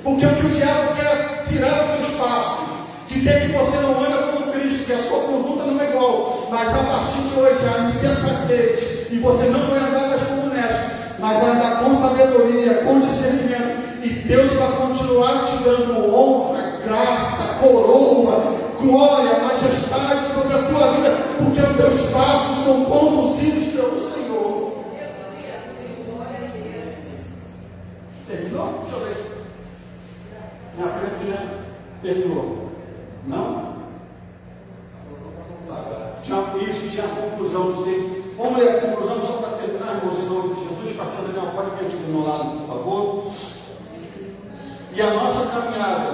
Porque o que o diabo quer tirar dos teus passos, dizer que você não anda como Cristo, que a sua conduta não é igual, mas a partir de hoje há insensatez, e você não vai andar mais como honesto, mas vai andar com sabedoria, com discernimento, e Deus vai continuar te dando honra, graça, coroa, glória, majestade sobre a tua vida, porque os teus passos são conduzidos pelo Senhor. Terminou? Deixa eu ver. Minha frente terminou. Não? Isso tinha a conclusão. Vamos ler a conclusão só para terminar, irmãos, em nome de Jesus. Pastor Daniel, pode vir aqui do meu lado, por favor. E a nossa caminhada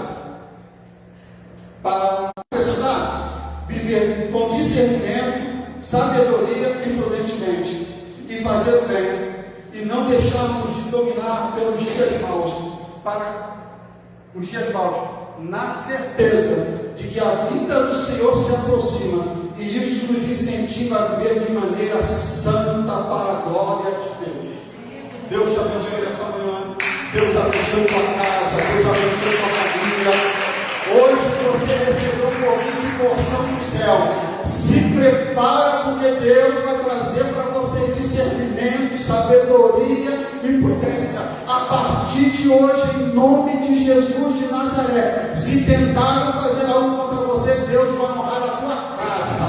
para precisar viver com discernimento, sabedoria e prudentemente, e fazer o bem, e não deixarmos de dominar pelos dias maus, para os dias maus, na certeza de que a vinda do Senhor se aproxima, e isso nos incentiva a viver de maneira santa para a glória de Deus. Deus te abençoe essa manhã, Deus abençoe tua casa, Deus abençoe tua família. Hoje você recebeu um pouquinho de porção do céu. Se prepara, porque Deus vai trazer para você discernimento, sabedoria e prudência. A partir de hoje, em nome de Jesus de Nazaré, se tentaram fazer algo contra você, Deus vai honrar a tua casa.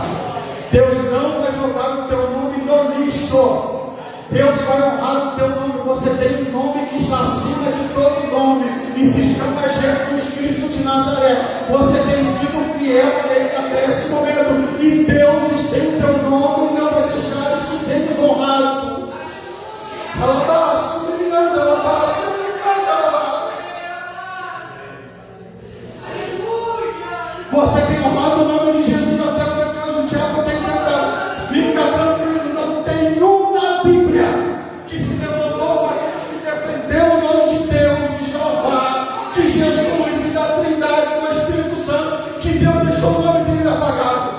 Deus não vai jogar o teu nome no lixo. Deus vai honrar o teu nome. Você tem um nome que está acima de todo nome, e se chama Jesus Cristo de Nazaré. Você tem sido fiel a Ele até esse momento, e Deus tem o teu nome e não vai deixar isso ser desonrado. Você tem honrado o nome de Jesus até porque o diabo tem tentado. Fica tranquilo, não tem um na Bíblia que se levantou para aqueles que defenderam o nome de Deus, de Jeová, de Jesus e da Trindade, do Espírito Santo, que Deus deixou o nome dele apagado.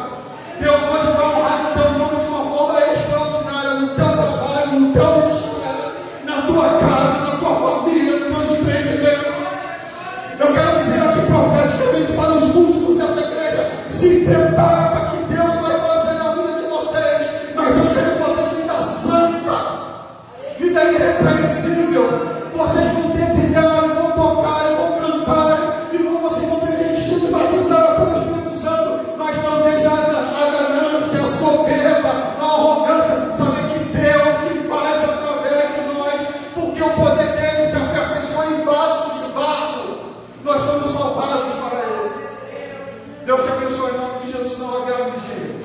soberba, não arrogância, saber que Deus que faz através de nós, porque o poder dele se aperfeiçoa em vasos de barro, nós somos salvados para ele. Deus te abençoe em nome de Jesus, não haverá mentira.